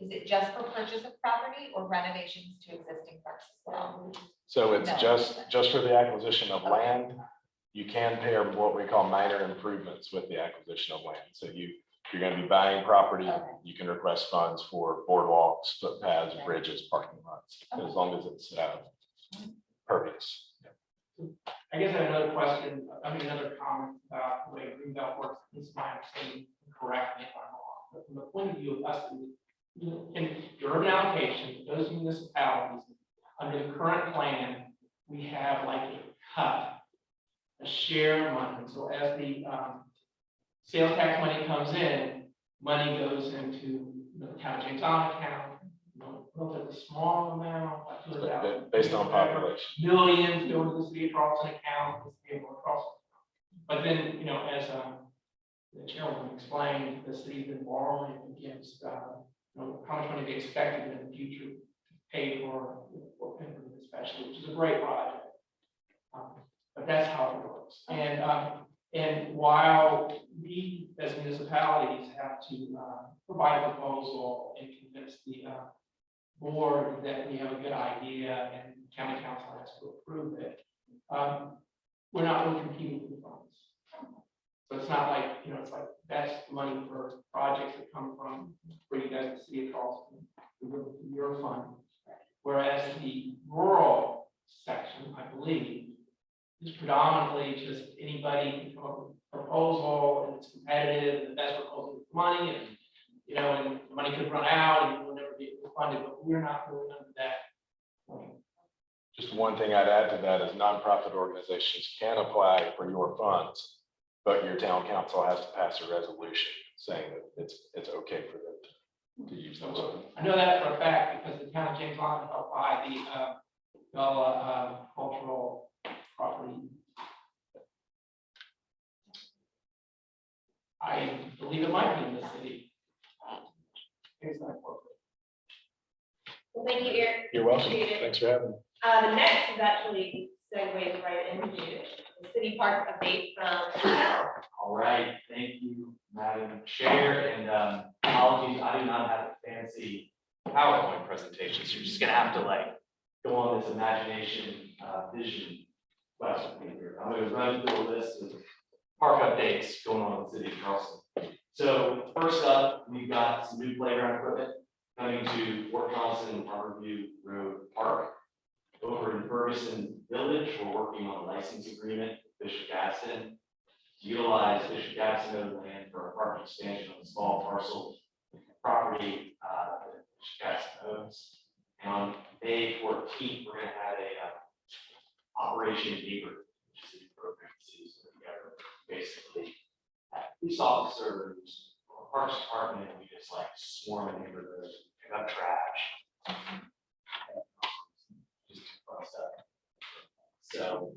Speaker 2: Is it just for purchase of property or renovations to existing parks as well?
Speaker 3: So it's
Speaker 2: No.
Speaker 3: just for the acquisition of land. You can pair what we call minor improvements with the acquisition of land. So if you're going to be buying property,
Speaker 2: Okay.
Speaker 3: you can request funds for boardwalks, footpaths, bridges, parking lots, as long as it's pervious.
Speaker 11: I guess I have another question, another comment about the way Greenbelt works, this is my understanding, correct me if I'm wrong, but from the point of view of us, in your urban allocation, those municipalities, under the current plan, we have like a cut, a share of money, so as the sales tax money comes in, money goes into the town of James Island account, relatively small amount, like
Speaker 3: Based on population.
Speaker 11: millions go to the city of Charleston account, the city of Charleston. But then, as the chairman explained, the city's been borrowing against, how much money they expected in the future to pay for Pinkerton especially, which is a great project. But that's how it works. And while we as municipalities have to provide a proposal and convince the board that we have a good idea and county council has to approve it, we're not really competing for the funds. So it's not like, it's like that's money for projects that come from, for you guys, the city of Charleston, your fund. Whereas the rural section, I believe, is predominantly just anybody can come up with a proposal, and it's competitive, and the best proposal is money, and and the money could run out and will never be funded, but we're not really under that point.
Speaker 3: Just one thing I'd add to that is nonprofit organizations can apply for your funds, but your town council has to pass a resolution saying that it's okay for them to use those funds.
Speaker 11: I know that for a fact because the town of James Island helped buy the cultural property. I believe it might be in the city. It's not corporate.
Speaker 1: Well, thank you, Eric.
Speaker 3: You're welcome.
Speaker 1: Appreciate it.
Speaker 3: Thanks for having me.
Speaker 1: The next is actually segues right into the city park update from.
Speaker 7: All right, thank you, Madam Chair, and apologies, I do not have a fancy PowerPoint presentation, so you're just gonna have to go on this imagination vision quest with me here. I'm gonna run through a list of park updates going on in the city of Charleston. So first up, we've got some new playground equipment coming to Fort Johnson and Harborview Road Park. Over in Ferguson Village, we're working on a license agreement with Bishop Gaston to utilize Bishop Gaston owned land for a park expansion on a small parcel of property that Bishop Gaston owns. And on May 14th, we're gonna have a Operation Neighbor, which is a program the city's put together police officers, or parks department, we just like swarm the neighborhood, pick up trash. Just fun stuff. So,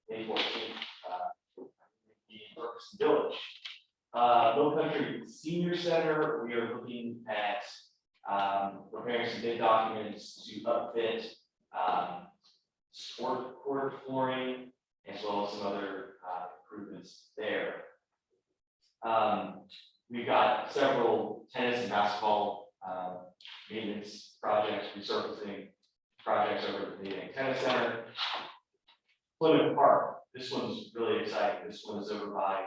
Speaker 7: May 14th, the Ferguson Village. Mill Country Senior Center, we are looking at preparing some bid documents to upfit sport court flooring, as well as some other improvements there. We've got several tennis and basketball maintenance projects, resurfacing projects over at the tennis center. Plymouth Park, this one's really exciting. This one is over by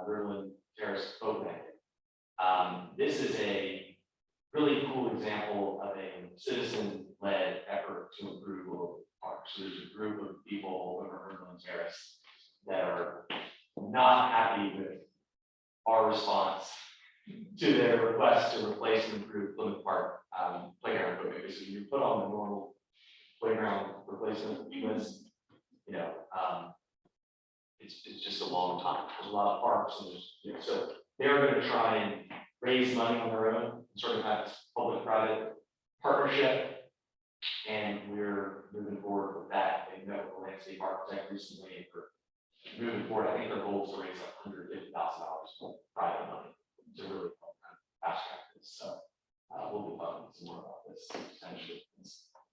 Speaker 7: Riverland Terrace Boat Landing. This is a really cool example of a citizen-led effort to improve local parks. So there's a group of people over Riverland Terrace that are not happy with our response to their request to replace and improve Plymouth Park playground equipment. Because when you put on the normal playground replacement list, you know, it's just a long time. There's a lot of parks and there's, you know, so they're going to try and raise money on their own, and sort of have this public-private partnership. And we're moving forward with that. They met with the landscape architect recently for moving forward. I think their goal is to raise $150,000 for private money to really help kind of fast track this. So we'll be talking some more about this potentially.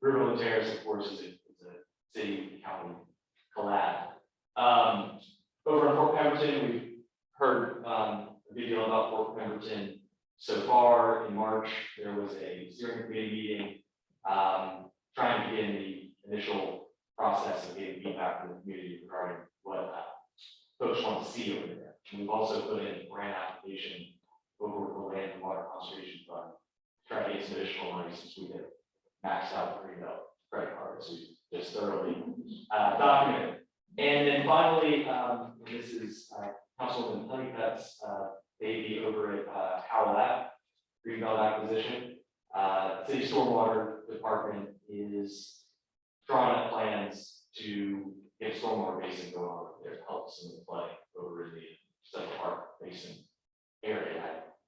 Speaker 7: Riverland Terrace, of course, is a city county collab. Over in Fort Pemberton, we've heard a good deal about Fort Pemberton so far. In March, there was a steering committee meeting trying to begin the initial process of getting feedback from the community regarding what folks want to see over there. And we've also put in a grant application over with the Land and Water Conservation Fund, trying to get some additional money since we had maxed out the Greenbelt credit card, so we just thoroughly documented. And then finally, this is Councilwoman Honeycutt's baby over at Howell Lab, Greenbelt acquisition. City Stormwater Department is drawing up plans to get stormwater basin going on there to help some of the flooding over in the Central Park Basin area.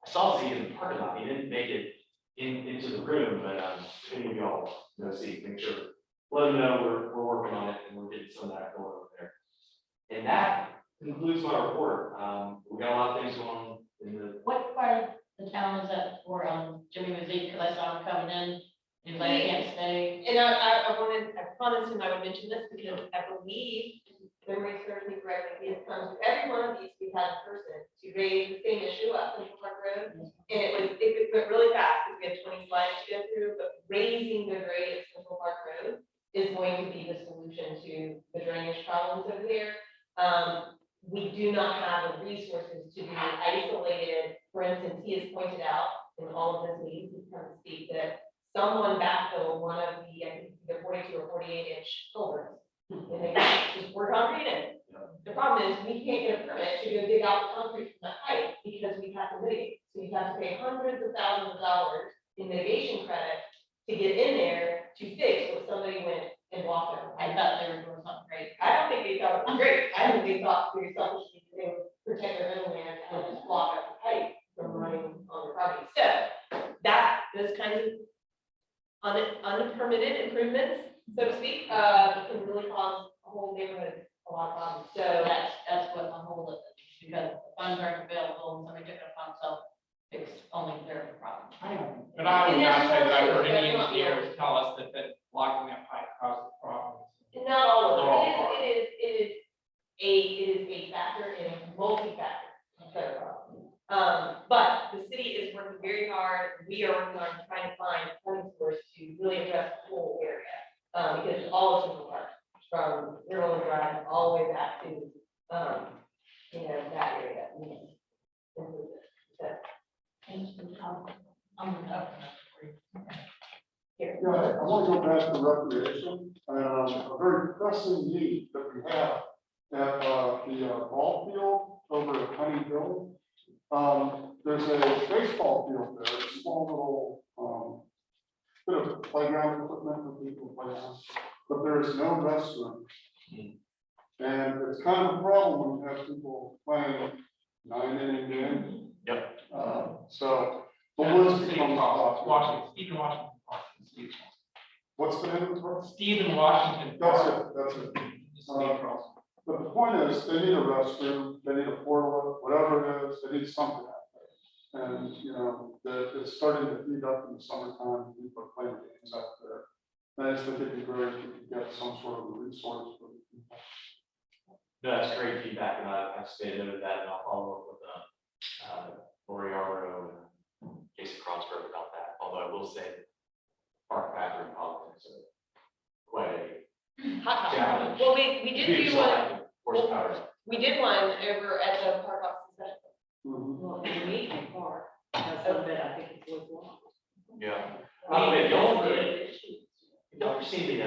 Speaker 7: I saw Z in the parking lot. He didn't make it into the room, but if any of y'all know Z, make sure, let them know we're working on it and we're getting some of that going over there. And that concludes my report. We got a lot of things going on in the.
Speaker 5: What part of the town is that for, Jimmy Mazzy, because I saw him coming in, he's like, I can't stay.
Speaker 1: And I promised him I would mention this because I believe, if memory serves me correctly, he has come to every one of these, we've had a person to raise the same issue up Central Park Road. And it went really fast because we had 20 slides to go through, but raising the grade of Central Park Road is going to be the solution to the drainage problems over there. We do not have the resources to be isolated. For instance, he has pointed out in all of his meetings, he's come to speak that someone backfilled one of the, I think, the 42 or 48-inch culverts. And they just pour concrete in. The problem is we can't get a permit to go dig out the concrete from the height because we have to mitigate. So you have to pay hundreds of thousands of dollars in mitigation credit to get in there to fix what somebody went and walked over.
Speaker 5: I thought they were doing something great.
Speaker 1: I don't think they thought it was great. I think they thought very selfishly they would protect their own land and just block up the pipe from running on the property. So those kinds of unpermitted improvements, so to speak, can really cause a whole neighborhood a lot of problems. So
Speaker 5: That's what my whole, because the funds aren't available, and somebody took it upon themselves, fix only their problem.
Speaker 11: But I would not say that I've heard any
Speaker 1: That's not the
Speaker 11: engineers tell us that blocking that pipe causes problems.
Speaker 1: not all of it. It is a factor and a multi-factor set of problems. But the city is working very hard. We are working on trying to find funding source to really address the whole area. Because all of Central Park, from Riverland Drive all the way back to, that area. Here.
Speaker 6: Yeah, I want to go back to recreation, a very pressing need that we have at the ball field over at Honey Hill. There's a baseball field there, a small little bit of playground equipment for people to play on, but there is no restroom. And it's kind of a problem when you have people playing 9-inning game.
Speaker 7: Yep.
Speaker 6: So the
Speaker 11: Yeah,
Speaker 6: woods
Speaker 11: City
Speaker 6: become
Speaker 11: Cross,
Speaker 6: popular.
Speaker 11: Washington, Stephen Washington Park.
Speaker 6: What's the name of the park?
Speaker 11: Stephen Washington
Speaker 6: That's
Speaker 11: Park.
Speaker 6: it, that's it.
Speaker 11: City Cross.
Speaker 6: But the point is, they need a restroom, they need a portal, whatever it is, they need something out there. And, you know, it's starting to heat up in the summertime, people are playing games out there. And I just think it'd be great if we could get some sort of a resource for the people.
Speaker 7: No, that's great feedback, and I've stayed note of that, and I'll follow up with, Lori Arlo and Jason Crosberg about that, although I will say, park bathroom politics are quite a
Speaker 1: Hot topic.
Speaker 7: challenge.
Speaker 1: Well, we did do one,
Speaker 7: Horsepower.
Speaker 1: we did one over at the park office.
Speaker 8: Well, in the meeting part, that's something that I think is worthwhile.
Speaker 7: Yeah.
Speaker 8: That's
Speaker 7: Y'all
Speaker 8: a
Speaker 7: ever
Speaker 8: good issue.
Speaker 7: seen the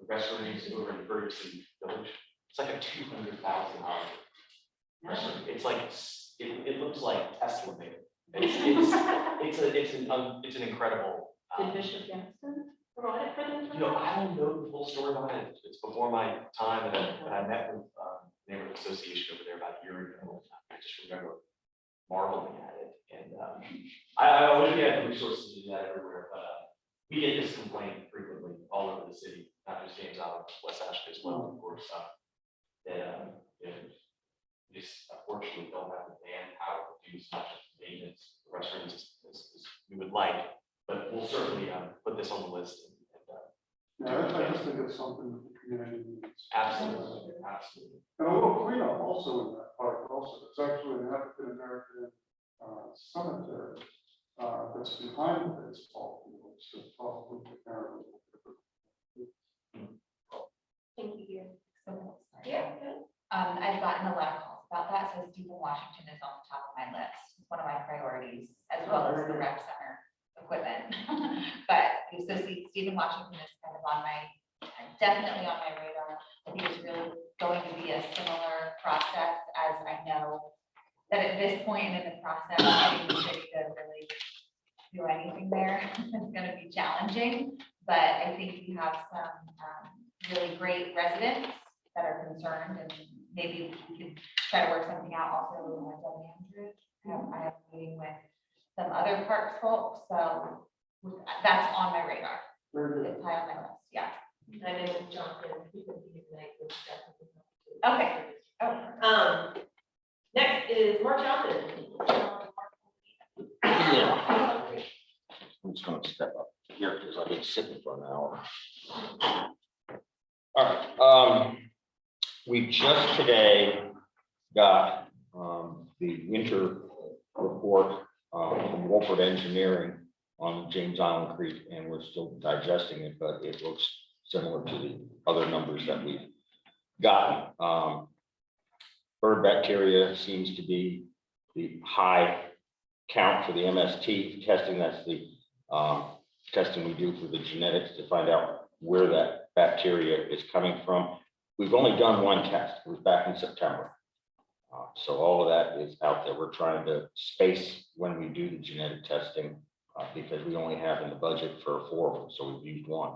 Speaker 7: restaurants over in Ferguson Village? It's like a $200,000 restaurant. It's like, it looks like Tesla made it. It's an incredible.
Speaker 8: Did Bishop Jackson provide it for them?
Speaker 7: You know, I don't know the full story behind it. It's before my time, and I met with neighborhood association over there about a year ago. I just remember marveling at it, and I wish we had the resources to do that everywhere, but we get this complaint frequently all over the city, not just James Island, West Ashton as well, of course. That you know, we just unfortunately don't have the manpower to do as much maintenance, restaurants as we would like, but we'll certainly put this on the list.
Speaker 6: Yeah, I just think it's something that the community needs.
Speaker 7: Absolutely, absolutely.
Speaker 6: And a little cleanup also in that park also. It's actually an African American cemetery that's behind the baseball field. So probably the parent.
Speaker 1: Thank you, dear.
Speaker 2: Yeah. I've gotten a lot of calls about that, so Stephen Washington is on the top of my list, it's one of my priorities, as well as the rec center equipment. But so Stephen Washington is kind of on my, definitely on my radar. I think it's really going to be a similar process, as I know that at this point in the process, getting the city to really do anything there is gonna be challenging. But I think we have some really great residents that are concerned, and maybe we can try to work something out also with Andrew. I have a meeting with some other parks folks, so that's on my radar.
Speaker 6: Very good.
Speaker 2: It's high on my list, yeah.
Speaker 1: I know with Jonathan, he can be tonight, which definitely.
Speaker 2: Okay. Oh.
Speaker 1: Next is Mark Johnson.
Speaker 12: I'm just gonna step up here because I've been sitting for an hour. All right, we just today got the winter report from Wolford Engineering on James Island Creek, and we're still digesting it, but it looks similar to the other numbers that we've gotten. Bird bacteria seems to be the high count for the MST testing. That's the testing we do for the genetics to find out where that bacteria is coming from. We've only done one test. It was back in September. So all of that is out there. We're trying to space when we do the genetic testing because we only have in the budget for 4 of them, so we've used one.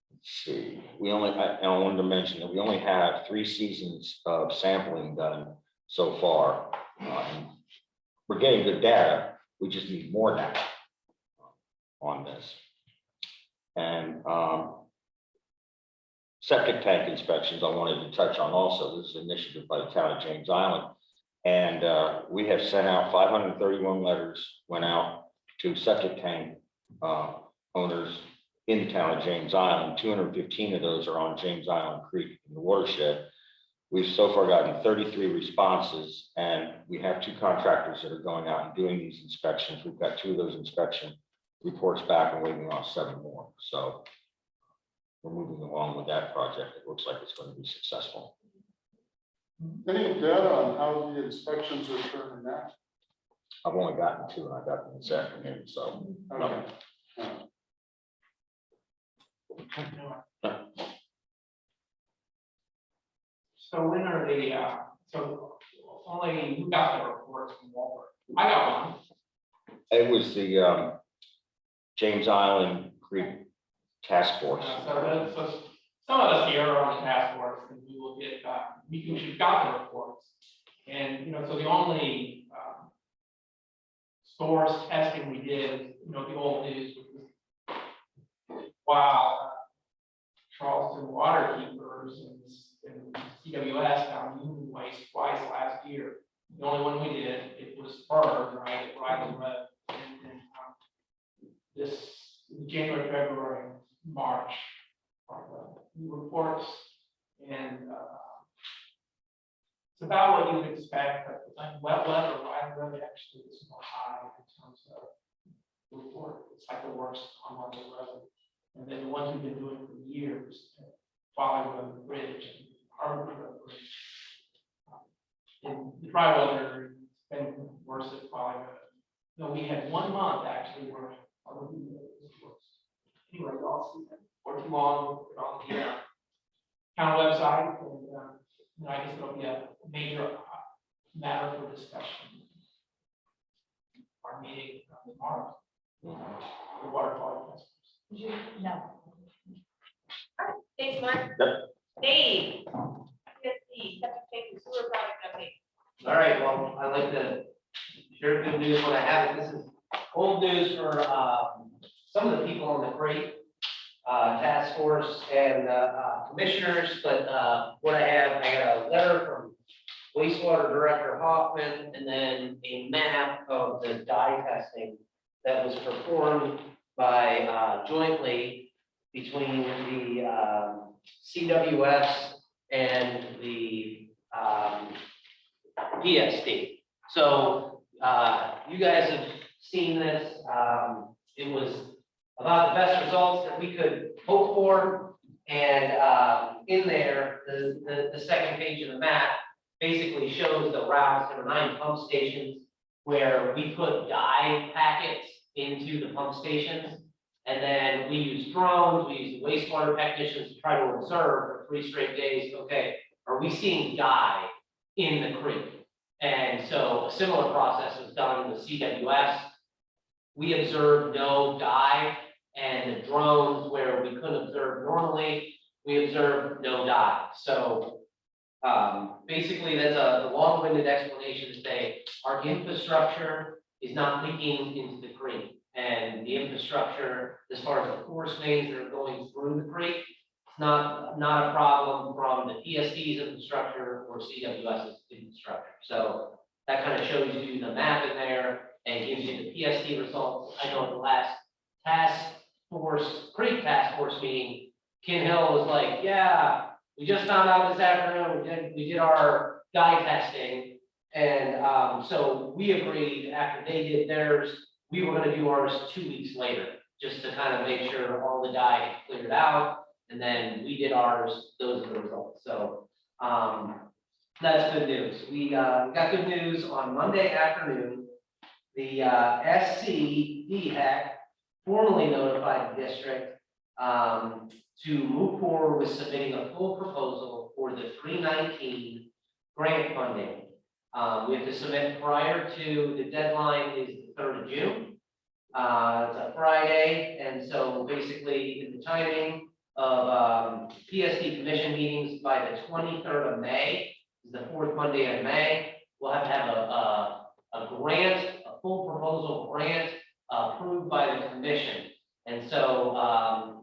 Speaker 12: Let's see, I wanted to mention that we only have 3 seasons of sampling done so far. And we're getting good data. We just need more data on this. And septic tank inspections I wanted to touch on also. This is an initiative by the town of James Island. And we have sent out 531 letters, went out to septic tank owners in the town of James Island. 215 of those are on James Island Creek in the watershed. We've so far gotten 33 responses, and we have 2 contractors that are going out and doing these inspections. We've got 2 of those inspection reports back and waiting on 7 more. So we're moving along with that project. It looks like it's going to be successful.
Speaker 6: Any data on how the inspections are turning out?
Speaker 12: I've only gotten 2, and I got them this afternoon, so.
Speaker 6: Okay.
Speaker 11: So when are the, so only, you got the reports from Walmart. I got one.
Speaker 12: It was the James Island Creek Task Force.
Speaker 11: So some of us here are on the task force, and we will get, you've got the reports. And, so the only, source testing we did, the old news, which was while Charleston water keepers and CWS found human waste twice last year. The only one we did, it was Berg, right, at Riley Road. And this January, February, March, new reports, and it's about what you would expect, but like wet weather, Riley Road actually is more high in terms of report. It's like the worst on Riley Road. And then the ones we've been doing for years, Folly Road Bridge and Harbor Road Bridge. In the dry weather, it's been worse at Folly Road. No, we had 1 month actually where Harbor Road was worse. Anyway, y'all see that, or too long, we'll put it on the county website, and I guess it'll be a major matter for discussion. Our meeting tomorrow, the water quality test.
Speaker 10: No.
Speaker 1: Thanks, Mark.
Speaker 12: Yep.
Speaker 1: Dave. PSC, septic tank and sewer project update.
Speaker 13: All right, well, I like to share good news when I have it. This is old news for some of the people on the great task force and commissioners, but what I got a letter from wastewater director Hoffman, and then a map of the dye testing that was performed by jointly between the CWS and the PSD. So you guys have seen this. It was about the best results that we could hope for. And in there, the second page of the map basically shows the routes. There were 9 pump stations where we put dye packets into the pump stations. And then we use drones, we use the wastewater technicians to try to observe for 3 straight days. Okay, are we seeing dye in the creek? And so a similar process was done in the CWS. We observed no dye, and the drones where we couldn't observe normally, we observed no dye. So basically that's a long-winded explanation to say our infrastructure is not leaking into the creek. And the infrastructure, as far as the force mains that are going through the creek, it's not a problem from the PSD's infrastructure or CWS's infrastructure. So that kind of shows you the map in there and gives you the PSD results. I know at the last creek task force meeting, Ken Hill was like, yeah, we just found out this afternoon, we did our dye testing. And so we agreed after they did theirs, we were going to do ours 2 weeks later, just to kind of make sure all the dye cleared out. And then we did ours, those are the results. So that's good news. We got good news on Monday afternoon. The SC DHEC formally notified the district to move forward with submitting a full proposal for the 319 grant funding. We have to submit prior to the deadline is the 3rd of June. It's a Friday, and so basically in the timing of PSD commission meetings by the 23rd of May, is the 4th Monday of May, we'll have to have a grant, a full proposal grant approved by the commission. And so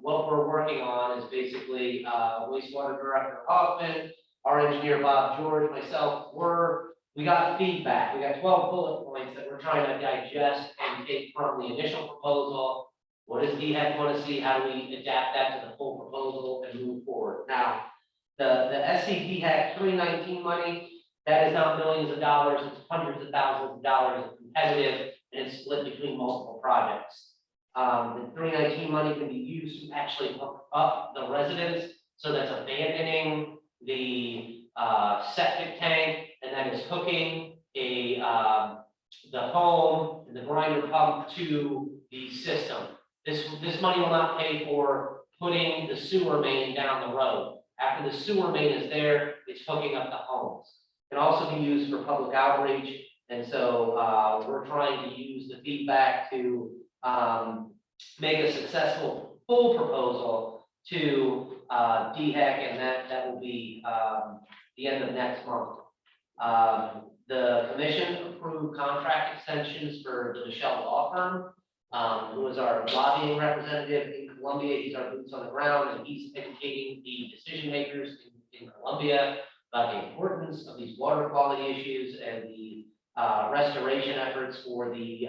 Speaker 13: what we're working on is basically wastewater director Hoffman, our engineer Bob George, myself, we got feedback. We got 12 bullet points that we're trying to digest and take from the initial proposal. What does DHEC want to see? How do we adapt that to the full proposal and move forward? Now, the SCDHEC 319 money, that is not millions of dollars, it's hundreds of thousands of dollars. It's competitive and it's split between multiple projects. The 319 money can be used to actually hook up the residents. So that's abandoning the septic tank, and that is hooking the home and the grinder pump to the system. This money will not pay for putting the sewer main down the road. After the sewer main is there, it's hooking up the homes. It can also be used for public outreach, and so we're trying to use the feedback to make a successful full proposal to DHEC, and that will be the end of next month. the commission approved contract extensions for the Michelle Law Firm, who is our lobbying representative in Columbia. He's our boots on the ground, and he's educating the decision makers in Columbia about the importance of these water quality issues and the restoration efforts for the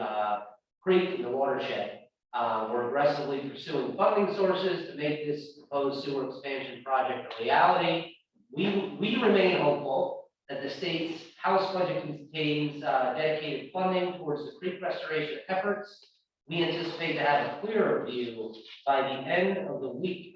Speaker 13: creek and the watershed. We're aggressively pursuing funding sources to make this proposed sewer expansion project a reality. We remain hopeful that the state's House budget contains dedicated funding towards the creek restoration efforts. We anticipate to have a clearer view by the end of the week,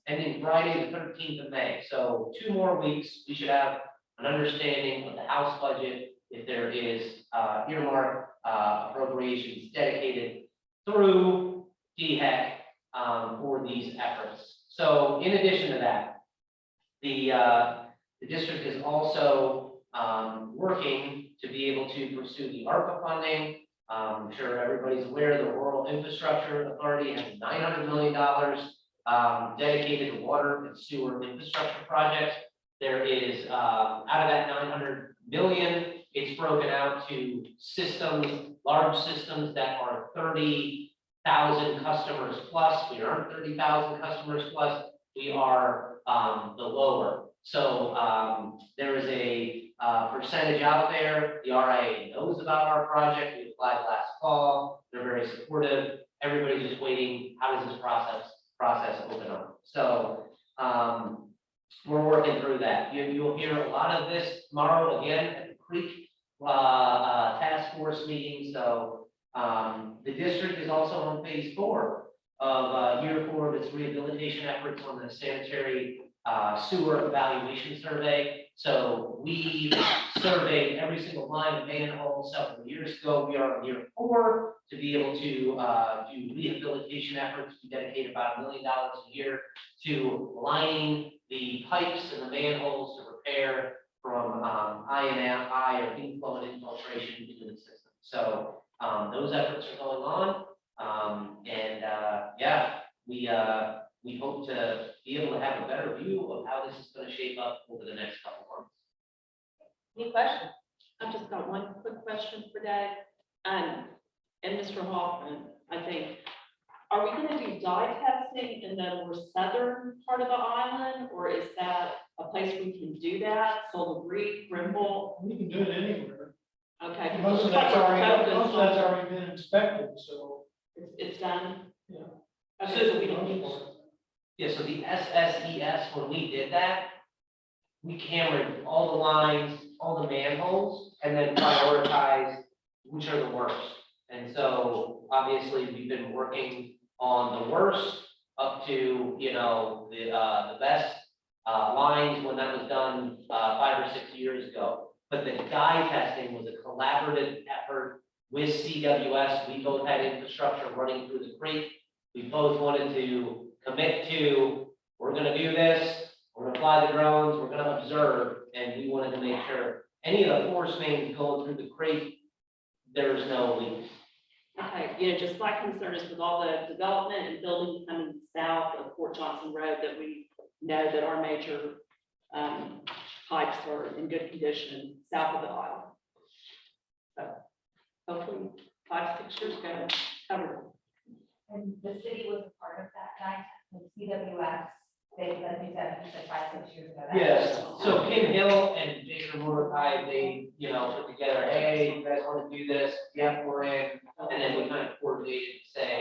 Speaker 13: ending Friday, the 13th of May. So 2 more weeks, we should have an understanding of the House budget, if there is earmark appropriations dedicated through DHEC for these efforts. So in addition to that, the district is also working to be able to pursue the ARPA funding. I'm sure everybody's aware the Rural Infrastructure Authority has $900 million dedicated to water and sewer infrastructure projects. There is, out of that 900 million, it's broken out to systems, large systems that are 30,000 customers plus. We aren't 30,000 customers plus. We are the lower. So there is a percentage out there. The RIA knows about our project. We applied last fall. They're very supportive. Everybody's just waiting. How does this process open up? So we're working through that. You'll hear a lot of this tomorrow again at the Creek Task Force meeting. So the district is also on phase 4 of year 4 of its rehabilitation efforts on the sanitary sewer evaluation survey. So we surveyed every single line of manhole several years ago. We are in year 4 to be able to do rehabilitation efforts. We dedicate about $1 million a year to lining the pipes and the manholes to repair from I or inflow and infiltration into the system. So those efforts are going on. We hope to be able to have a better view of how this is going to shape up over the next couple months.
Speaker 8: Any questions? I've just got one quick question for Dave. And Mr. Hoffman, I think, are we going to do dye testing in the more southern part of the island, or is that a place we can do that? Solar Creek, Rimble?
Speaker 11: We can do it anywhere.
Speaker 8: Okay.
Speaker 11: Most of that's already been inspected, so.
Speaker 8: It's done?
Speaker 11: Yeah.
Speaker 8: Okay, so we don't need.
Speaker 13: Yeah, so the SSES, when we did that, we cambered all the lines, all the manholes, and then prioritized which are the worst. And so obviously we've been working on the worst up to, the best lines when that was done 5 or 6 years ago. But the dye testing was a collaborative effort with CWS. We both had infrastructure running through the creek. We both wanted to commit to, we're going to do this, we're going to fly the drones, we're going to observe, and we wanted to make sure any of the force mains going through the creek, there's no leaks.
Speaker 8: Okay, just my concern is with all the development and building coming south of Fort Johnson Road, that we know that our major pipes are in good condition south of the island. So hopefully 5-6 years ago, covered.
Speaker 2: And the city was a part of that guide, the CWS, they, like you said 5-6 years ago.
Speaker 13: Yes, so Kim Hill and Jason Mordecai, they, put together, hey, you guys want to do this? Yeah, we're in. And then we kind of coordinated to say,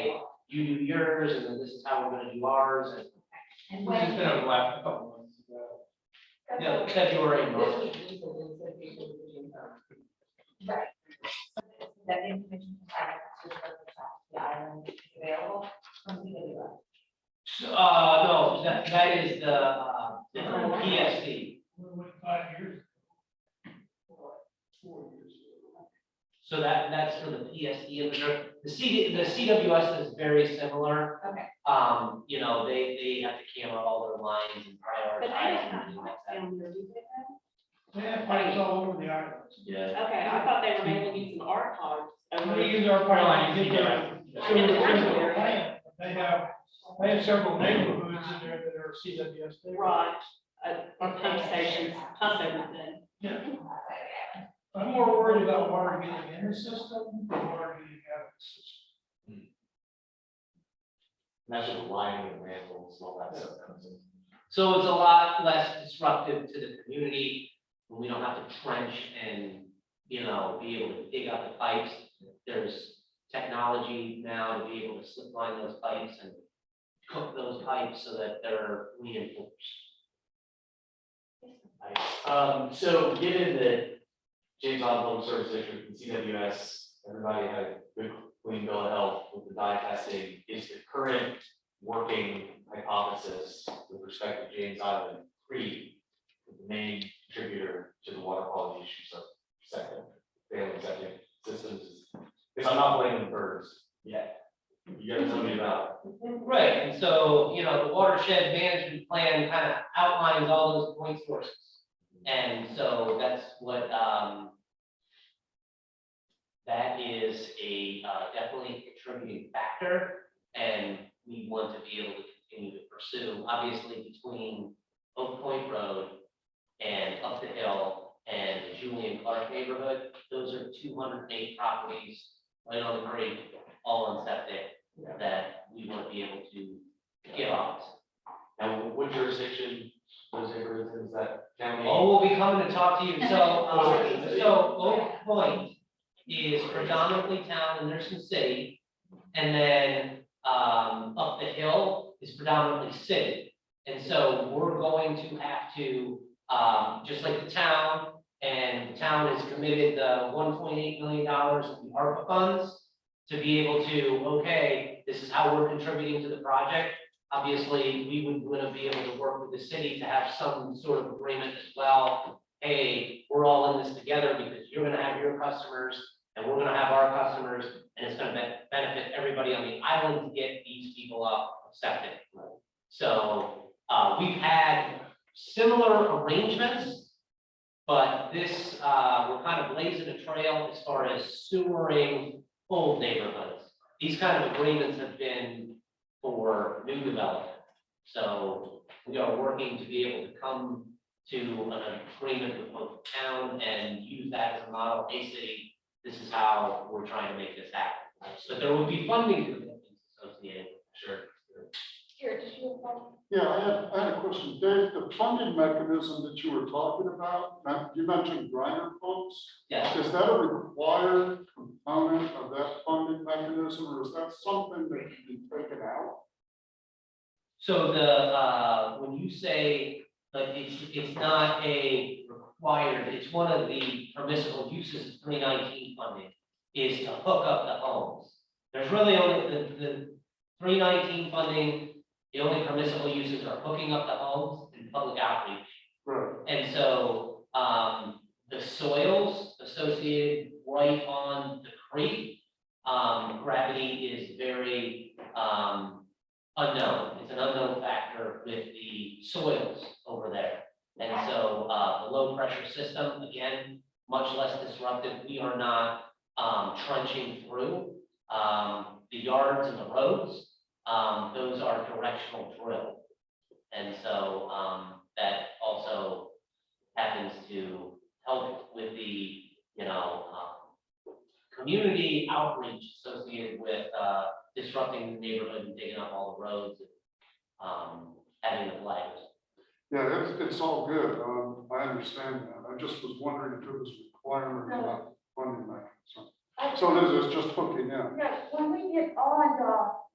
Speaker 13: you do yours, and then this is how we're going to do ours.
Speaker 2: And
Speaker 11: Which has been over the last couple months.
Speaker 13: Yeah, February and March.
Speaker 2: Right. That information the island is available from CWS.
Speaker 13: No, that is the PSD.
Speaker 11: We went 5 years. 4 years.
Speaker 13: So that's for the PSD infrastructure. The CWS is very similar.
Speaker 2: Okay.
Speaker 13: They have to camera all their lines and
Speaker 8: But they
Speaker 13: prioritize.
Speaker 8: don't have
Speaker 13: and things like
Speaker 8: pipes
Speaker 13: that.
Speaker 8: down there, do they?
Speaker 11: They have pipes all over the island.
Speaker 13: Yeah.
Speaker 8: Okay, I thought they were mainly using our pipes.
Speaker 11: We use our pipeline, you get
Speaker 8: In the area.
Speaker 11: plant. They have several neighborhoods in there that are CWS.
Speaker 8: Right, our pump stations, pump everything.
Speaker 11: Yeah. I'm more worried about water getting in the system than water getting out of the system.
Speaker 7: And that's with lining and mantles and all that stuff.
Speaker 13: So it's a lot less disruptive to the community, when we don't have to trench and, be able to dig up the pipes. There's technology now to be able to slip line those pipes and cook those pipes so that they're reinforced.
Speaker 7: So given that James Island Public Service District and CWS, everybody had a good clean bill of health with the dye testing, is the current working hypothesis with respect to James Island Creek the main contributor to the water quality issues of family septic systems? Because I'm not blaming the birds yet. You gotta tell me about it.
Speaker 13: Right, and so, the watershed management plan kind of outlines all those point sources. And so that's what, that is a definitely contributing factor. And we want to be able to continue to pursue, obviously, between Oak Point Road and up the hill and the Julian Clark neighborhood. Those are 208 properties right on the creek, all on septic, that we want to be able to get off.
Speaker 7: Now, what jurisdiction those neighborhoods in, is that county?
Speaker 13: Oh, we'll be coming to talk to you. So Oak Point is predominantly town, and there's some city. And then up the hill is predominantly city. And so we're going to have to, just like the town, and the town has committed the $1.8 million of the ARPA funds to be able to, okay, this is how we're contributing to the project. Obviously, we would want to be able to work with the city to have some sort of agreement as well. Hey, we're all in this together because you're going to have your customers and we're going to have our customers, and it's going to benefit everybody on the island to get these people up septic. So we've had similar arrangements, but this, we're kind of blazing a trail as far as sewering old neighborhoods. These kind of agreements have been for new development. So we are working to be able to come to an agreement with both the town and use that as a model. Hey, city, this is how we're trying to make this happen. But there will be funding commitments associated.
Speaker 7: Sure.
Speaker 1: Here, did you have one?
Speaker 6: Yeah, I had a question. Dave, the funding mechanism that you were talking about, you mentioned grinder pumps.
Speaker 13: Yes.
Speaker 6: Is that a required component of that funding mechanism, or is that something that can be taken out?
Speaker 13: So when you say, it's not a required, it's one of the permissible uses of 319 funding is to hook up the homes. There's really only the 319 funding, the only permissible uses are hooking up the homes and public outreach.
Speaker 6: Right.
Speaker 13: And so the soils associated right on the creek, gravity is very unknown. It's an unknown factor with the soils over there. And so the low pressure system, again, much less disruptive. We are not trenching through the yards and the roads. Those are directional drill. And so that also happens to help with the, community outreach associated with disrupting the neighborhood and digging up all the roads and having the flags.
Speaker 6: Yeah, it's all good. I understand that. I just was wondering if it was a requirement of that funding mechanism. So this is just hooking in.
Speaker 14: Yeah, when we did on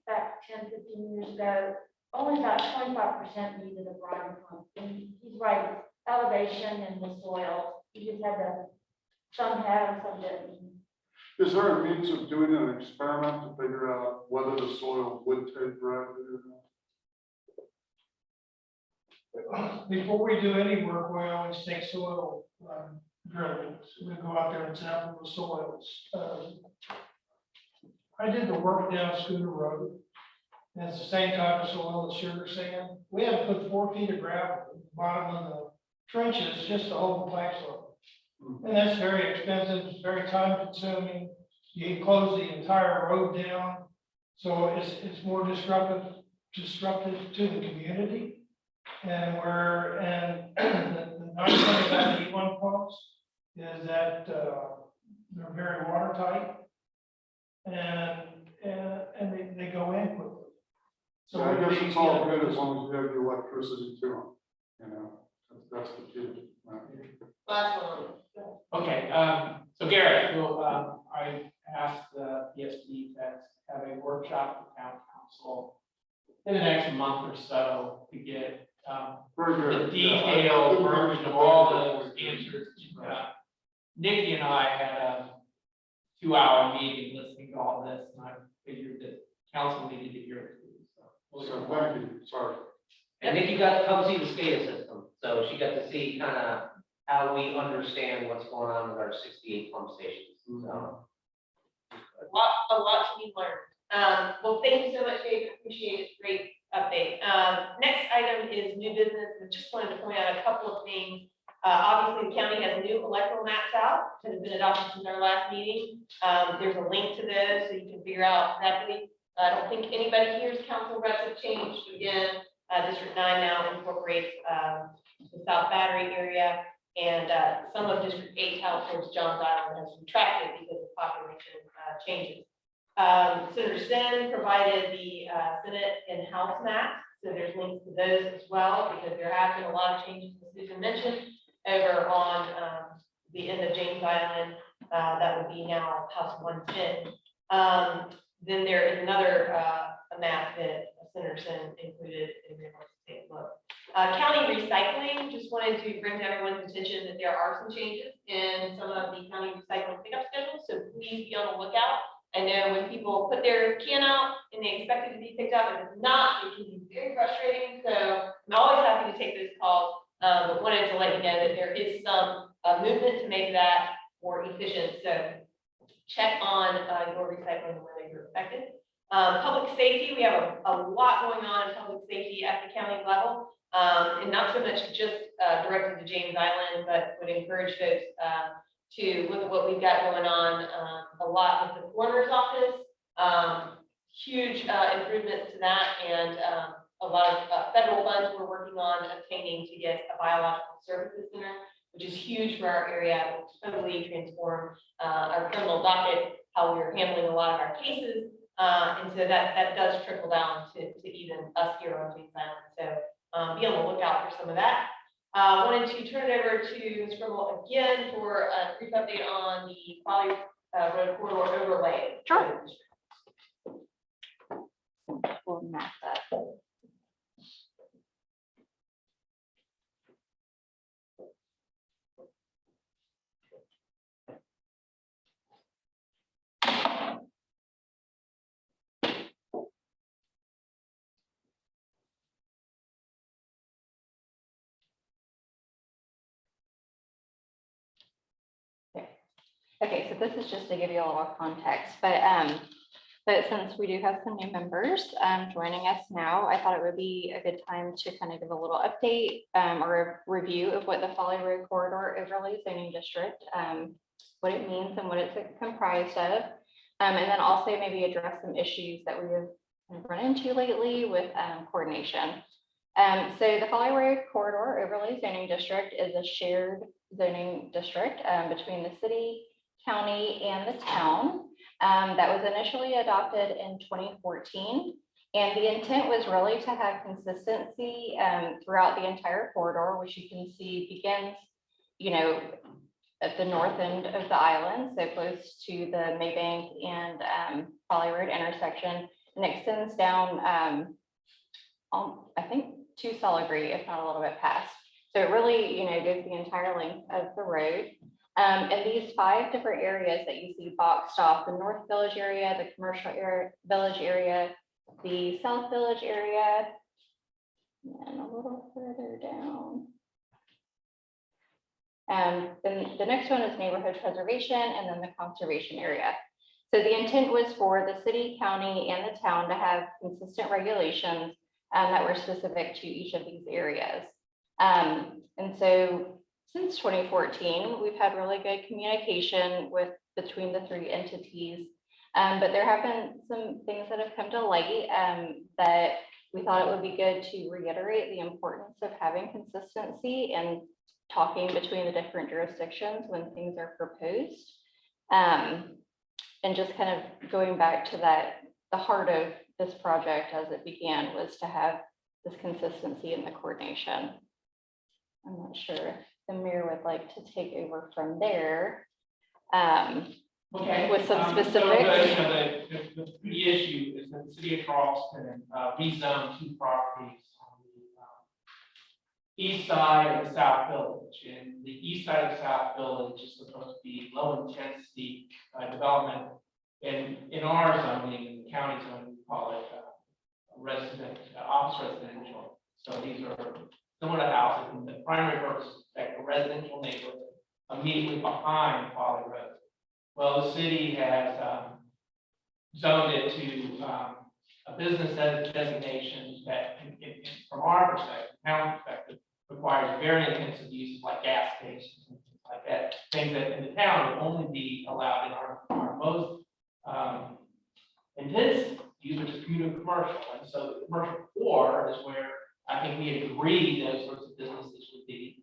Speaker 14: back 10, 15 years ago, only about 25% needed a grinder pump. And he's right, elevation and the soil, you just had to, some had them, some didn't.
Speaker 6: Is there a means of doing an experiment to figure out whether the soil would take gravity or not?
Speaker 11: Before we do any work, we always take soil drilling. We go out there and sample the soils. I did the work down Scooter Road. And it's the same type of soil as sugar sand. We had to put 4 feet of gravel at the bottom of the trenches just to hold the pipes level. And that's very expensive, it's very time consuming. You close the entire road down. So it's more disruptive to the community. And the nice thing about the E1 pumps is that, they're very watertight. And they go in quickly.
Speaker 6: So I guess it's all good as long as you have the electricity to them, you know, that's the key. Right?
Speaker 1: Last one.
Speaker 11: Okay, so Gary, I asked the PSD to have a workshop with town council in the next month or so to get,
Speaker 6: Very
Speaker 11: the
Speaker 6: good. Yeah,
Speaker 11: detailed
Speaker 6: I-
Speaker 11: version of all those answers. Nikki and I had a 2-hour meeting listening to all this, and I figured that council needed to hear it too, so.
Speaker 6: So thank you, sorry.
Speaker 13: And Nikki got to come see the SCADA system, so she got to see kind of how we understand what's going on with our 68 pump stations, so.
Speaker 1: A lot to be learned. Well, thank you so much, Dave. Appreciate it. Great update. Next item is new business. I just wanted to point out a couple of things. Obviously, the county has new electoral maps out that have been adopted since our last meeting. There's a link to those so you can figure out exactly. I don't think anybody here's council reps have changed. Again, District 9 now incorporates the South Battery area, and some of District 8 out towards Johns Island has retracted because of population changes. Senator Sin provided the Senate and House maps, so there's links to those as well, because there have been a lot of changes, as Susan mentioned, over on the end of James Island. That would be now House 110. Then there is another map that Senator Sin included in your list to take a look. County recycling, just wanted to bring to everyone's attention that there are some changes in some of the county recycling pickup schedules, so please be on the lookout. I know when people put their can out and they expect it to be picked up, and it's not, it can be very frustrating. So I'm always happy to take those calls, but wanted to let you know that there is some movement to make that more efficient. So check on your recycling and whether you're affected. Public safety, we have a lot going on in public safety at the county level, and not so much just directed to James Island, but would encourage folks to look at what we've got going on, a lot with the coroner's office, huge improvements to that, and a lot of federal funds we're working on obtaining to get a biological services center, which is huge for our area. It will totally transform our criminal docket, how we're handling a lot of our cases, and so that does trickle down to even us here on James Island. So be on the lookout for some of that. Wanted to turn it over to Ms. Gribble again for a brief update on the Folly Road corridor overlay.
Speaker 2: Sure. We'll map that. Okay, so this is just to give you a little context, but since we do have some new members joining us now, I thought it would be a good time to kind of give a little update or a review of what the Folly Road Corridor Overlay Zoning District, what it means and what it's comprised of, and then also maybe address some issues that we have kind of run into lately with coordination. So the Folly Road Corridor Overlay Zoning District is a shared zoning district between the city, county, and the town that was initially adopted in 2014. And the intent was really to have consistency throughout the entire corridor, which you can see begins, you know, at the north end of the island, so close to the Maybank and Folly Road intersection, and extends down, I think, to Soligree, if not a little bit past. So it really, you know, goes the entire length of the road. And these 5 different areas that you see boxed off, the North Village area, the commercial area, village area, the South Village area, and a little further down. Then the next one is neighborhood preservation, and then the conservation area. So the intent was for the city, county, and the town to have consistent regulations that were specific to each of these areas. And so since 2014, we've had really good communication between the 3 entities, but there have been some things that have come to light that we thought it would be good to reiterate the importance of having consistency and
Speaker 10: talking between the different jurisdictions when things are proposed. And just kind of going back to that, the heart of this project as it began was to have this consistency in the coordination. I'm not sure if the mayor would like to take over from there.
Speaker 11: Okay.
Speaker 10: With some
Speaker 11: So
Speaker 10: specifics.
Speaker 11: the issue is that the city of Charleston rezoned 2 properties on the east side of the South Village. And the east side of the South Village is supposed to be low intensity development. And in our zoning, in the county zoning, we call it office residential. So these are similar to houses, and the primary purpose is to protect a residential neighborhood immediately behind Poly Road. Well, the city has zoned it to a business designation that, from our perspective, town perspective, requires very intensive uses like gas stations and things like that. Things that in the town would only be allowed in our most intense use, which is commercial. And so the commercial core is where I think we agreed those sorts of businesses would be.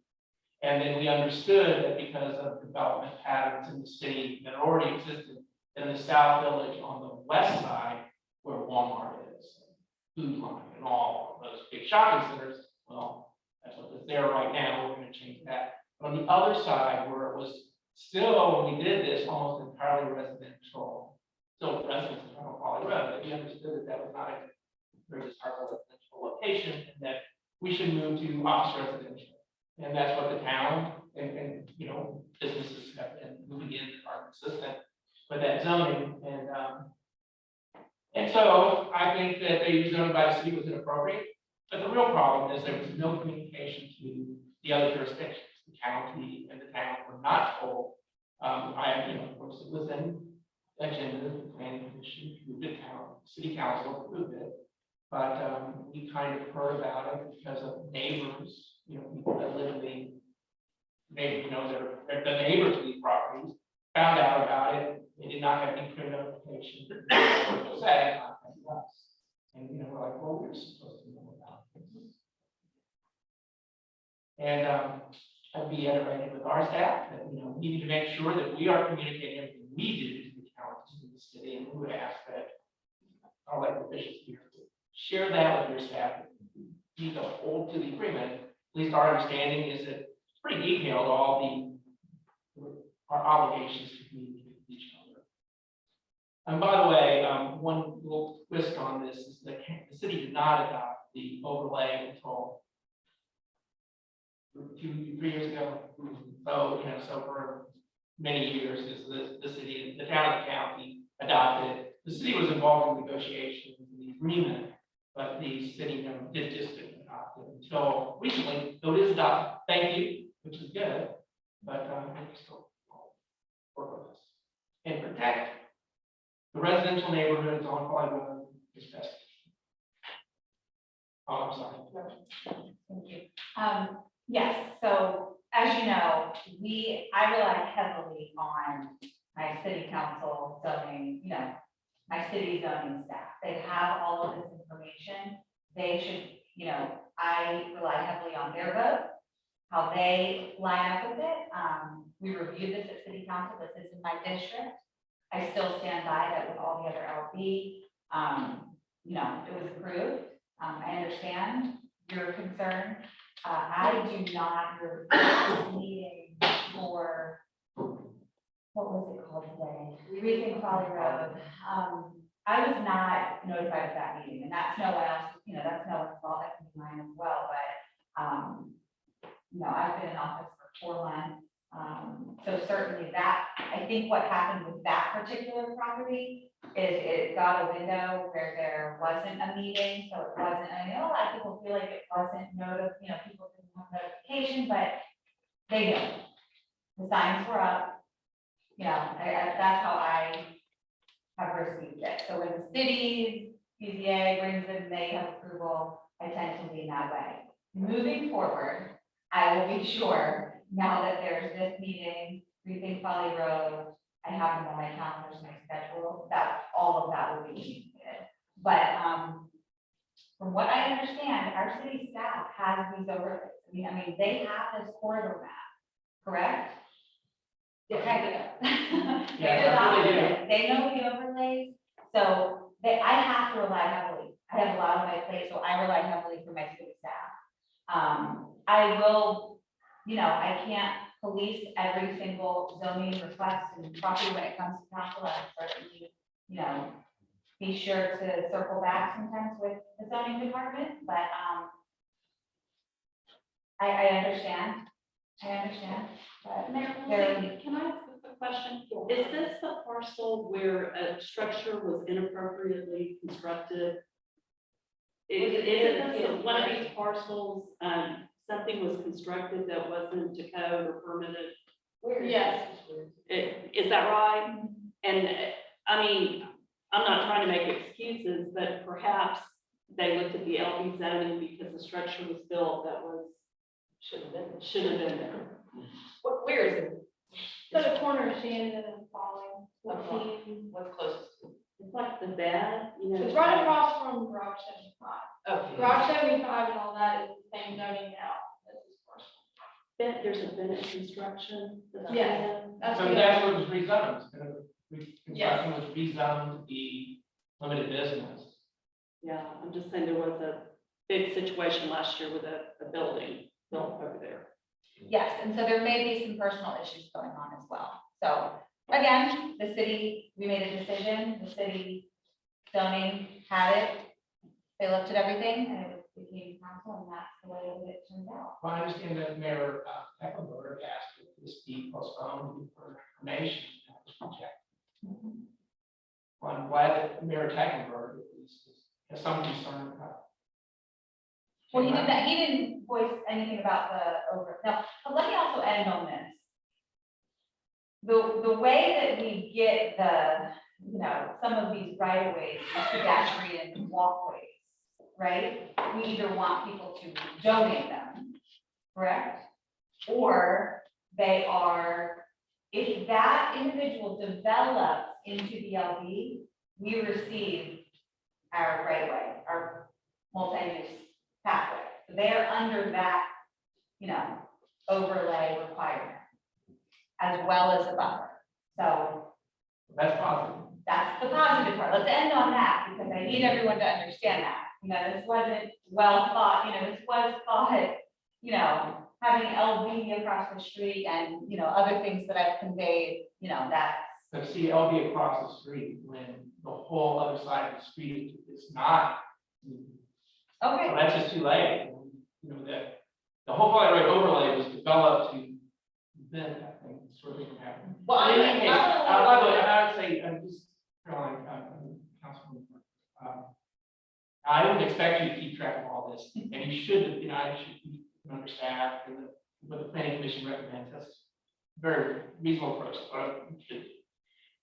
Speaker 11: And then we understood that because of development patterns in the city that already existed in the South Village on the west side, where Walmart is, Food Line, and all of those big shopping centers, well, that's what's there right now. We're going to change that. But on the other side, where it was still, when we did this, almost entirely residential, still residents on Poly Road, that we understood that that was not a very desirable residential location, and that we should move to office residential. And that's what the town and businesses have been moving in are consistent with that zoning. And so I think that the zoning by the city was inappropriate. But the real problem is there was no communication to the other jurisdictions. The county and the town were not told. Of course, it was in agenda, the planning commission approved it, city council approved it. But we kind of heard about it because of neighbors, people that live in the they're the neighbors of these properties, found out about it. They did not have any clear notification. And we're like, well, we're supposed to know about this. And I'd be iterating with our staff that we need to make sure that we are communicating everything we do to the counties in the city, and we would ask that our elected officials here share that with your staff. You don't hold to the agreement. At least our understanding is that it's pretty detailed, all our obligations to communicate with each other. And by the way, one little twist on this is that the city did not adopt the overlay until 2-3 years ago. So for many years, the city, the town and the county adopted it. The city was involved in negotiations and the agreement, but the city didn't adopt it until recently. So it is adopted. Thank you, which is good, but we still work with us and protect the residential neighborhoods on Poly Road as best. Oh, I'm sorry.
Speaker 2: Thank you. Yes, so as you know, I rely heavily on my city council zoning, my city zoning staff. They have all of this information. They should, I rely heavily on their vote, how they line up with it. We reviewed this at city council. This is in my district. I still stand by that with all the other LB. It was approved. I understand your concern. I do not meeting for, what was it called today? Rethink Poly Road. I was not notified of that meeting, and that's no one else, that's no one's fault, that can be mine as well, but, I've been in office for 4 months. So certainly that, I think what happened with that particular property is it got a window where there wasn't a meeting, so it wasn't, I know a lot of people feel like it wasn't people didn't have notification, but they knew. The signs were up, that's how I have received it. So when the city, PZA brings in, they have approval, I tend to lean that way. Moving forward, I will be sure, now that there's this meeting, Rethink Poly Road, I have them on my calendar, my schedule, that all of that will be needed. But from what I understand, our city staff has these overlays. I mean, they have this corridor map, correct?
Speaker 11: Yeah,
Speaker 2: They
Speaker 11: that's really
Speaker 2: adopted it. They know the overlays, so I have to rely heavily. I have a lot on my plate, so I rely heavily for my city staff. I will, I can't police every single zoning request and property when it comes to council. I certainly, be sure to circle back sometimes with the zoning department, but, I understand, but
Speaker 8: Mayor,
Speaker 2: Very-
Speaker 8: can I ask a quick question? Is this the parcel where a structure was inappropriately constructed? Is it one of these parcels, something was constructed that wasn't to code or permitted?
Speaker 5: Yes.
Speaker 8: Is that right? And, I mean, I'm not trying to make excuses, but perhaps they looked at the LB zoning because the structure was built that was, should have been there.
Speaker 1: Where is it?
Speaker 14: So the corner of Shannon and Falling.
Speaker 1: What's closest?
Speaker 8: It's like the bed,
Speaker 14: It's right across from Garage 75.
Speaker 1: Okay.
Speaker 14: Garage 75 and all that is the same zoning now as this parcel.
Speaker 8: There's a Bennett construction. that's
Speaker 14: Yes.
Speaker 8: there.
Speaker 14: That's
Speaker 11: So
Speaker 14: the
Speaker 11: that's
Speaker 14: other-
Speaker 11: what was rezoned. Construction was rezoned to be limited business.
Speaker 8: Yeah, I'm just saying there was a big situation last year with a building built over there.
Speaker 2: Yes, and so there may be some personal issues going on as well. So again, the city, we made a decision, the city zoning had it. They looked at everything and it became council, and that's the way that it turned out.
Speaker 11: Well, I understand that Mayor Eckenberg asked if this be postponed for information. That was rejected. Well, I'm glad that Mayor Eckenberg has some concern about.
Speaker 2: Well, he didn't voice anything about the over, now, but let me also end on this. The way that we get some of these right of ways, pedestrian walkways, right? We either want people to donate them, correct? Or they are, if that individual develops into the LB, we receive our right of way, our multi-use pathway. So they are under that, overlay requirement, as well as the buffer. So
Speaker 11: That's positive.
Speaker 2: that's the positive part. Let's end on that, because I need everyone to understand that. This wasn't well thought, this was thought, having LB across the street and, other things that I've conveyed, that's.
Speaker 11: So see LB across the street when the whole other side of the street is not.
Speaker 2: Okay.
Speaker 11: So that's just too late. The whole Valley Road overlay was developed to then, I think, sort of happen.
Speaker 1: Well,
Speaker 11: In any case, by the way, I would say, I'm just, Councilman, I don't expect you to keep track of all this, and you should, I should be understaffed, and what the planning commission recommends, that's a very reasonable approach, but you should.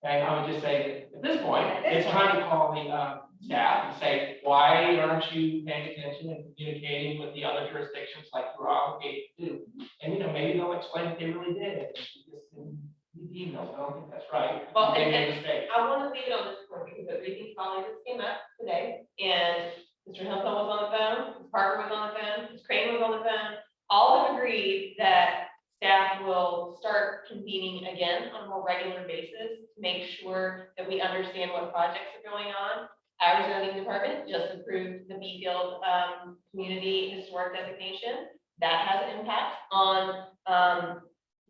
Speaker 11: And I would just say, that at this point, it's time to call the staff and say, why aren't you paying attention and communicating with the other jurisdictions like you're obligated to do? And, maybe they'll explain that they really did, and you just didn't read the emails. I don't think that's right.
Speaker 1: Well,
Speaker 11: They
Speaker 1: and-
Speaker 11: made a mistake.
Speaker 1: I want to leave it on this point because a recent colleague just came up today and Mr. Hilton was on the phone, Ms. Parker was on the phone, Ms. Crane was on the phone. All have agreed that staff will start convening again on a more regular basis to make sure that we understand what projects are going on. Our zoning department just approved the Beefield Community Historic Designation. That has an impact on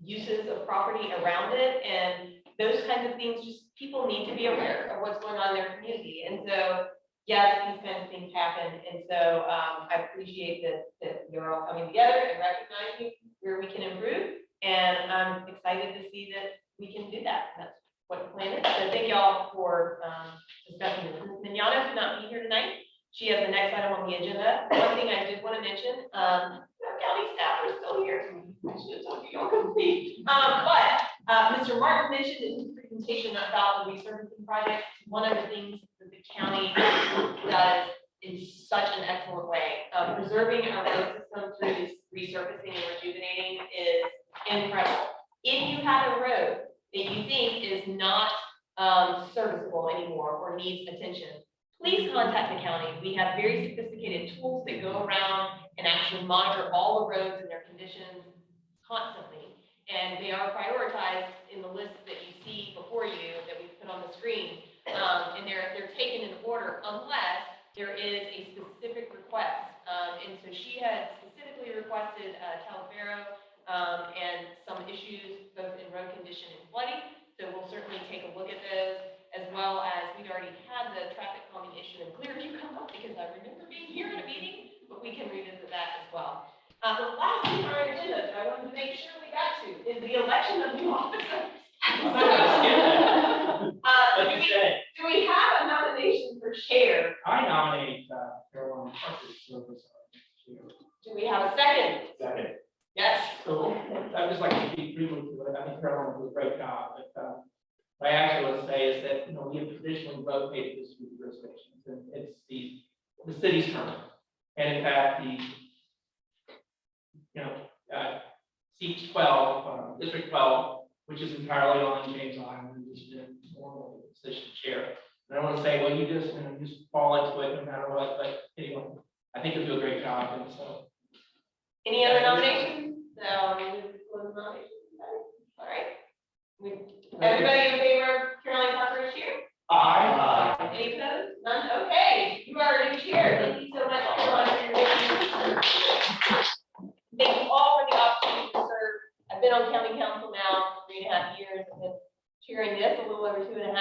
Speaker 1: uses of property around it, and those kinds of things, just people need to be aware of what's going on in their community. And so, yes, these kinds of things happen, and so I appreciate that you're all coming together and recognizing where we can improve, and I'm excited to see that we can do that. That's what the plan is. So thank y'all for discussing this. Ms. Mignano could not be here tonight. She has the next item on the agenda. One thing I did want to mention, our county staff are still here. I should have told you y'all couldn't be. But Mr. Martin mentioned in his presentation about the resurfacing project. One of the things that the county does in such an excellent way, preserving our road system through this resurfacing and rejuvenating is incredible. If you have a road that you think is not serviceable anymore or needs attention, please come contact the county. We have very sophisticated tools that go around and actually monitor all the roads and their conditions constantly. And they are prioritized in the list that you see before you that we've put on the screen. And they're taken in order unless there is a specific request. And so she had specifically requested Talifero and some issues both in road condition and flooding. So we'll certainly take a look at those, as well as we'd already had the traffic calming issue in Clearview come up because I remember being here at a meeting, but we can revisit that as well. The last thing on our agenda that I wanted to make sure we got to is the election of new officers. Do we have a nomination for chair?
Speaker 11: I nominate Carolyn Parker to serve as our chair.
Speaker 1: Do we have a second?
Speaker 7: Second.
Speaker 1: Yes.
Speaker 11: So I'd just like to speak briefly to it. I think Carolyn did a great job, but what I actually want to say is that, we have traditionally rotated this through jurisdictions, and it's the city's turn. And in fact, seat 12, District 12, which is entirely on James Island, which is the normal position chair. And I want to say, well, you just fall into it no matter what, but anyway, I think you'll do a great job, and so.
Speaker 1: Any other nominations? So, we close nominations. All right. Everybody in favor of Caroline Parker as chair?
Speaker 11: Aye.
Speaker 1: Any opposed? None? Okay, you are a new chair. Thank you so much, Caroline, for your work. Thank you all for the opportunity to serve. I've been on county council now 3.5 years. I've been chairing this a little over 2.5.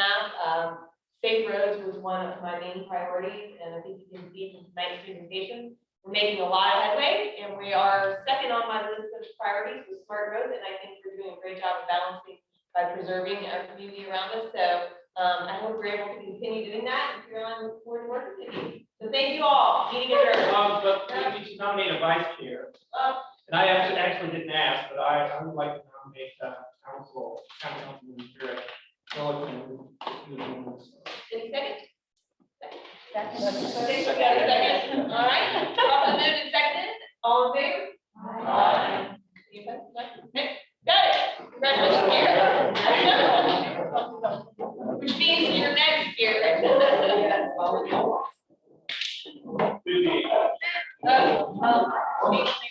Speaker 1: Safe roads was one of my main priorities, and I think you can see from tonight's presentation, we're making a lot of headway, and we are second on my list of priorities with smart roads, and I think we're doing a great job of balancing by preserving our community around us. So I hope we're able to continue doing that, and Caroline, look forward to working with you. So thank you all. Meeting adjourned.
Speaker 11: But we should nominate a vice chair. And I actually didn't ask, but I would like to nominate Councilman Jarrett.
Speaker 1: Any second?
Speaker 2: Second.
Speaker 1: Okay, we got a second. All right. Properly moved and seconded. All in favor? Aye. Any opposed? Okay, got it. Congratulations, Garrett. Which means you're next, Garrett. Yes.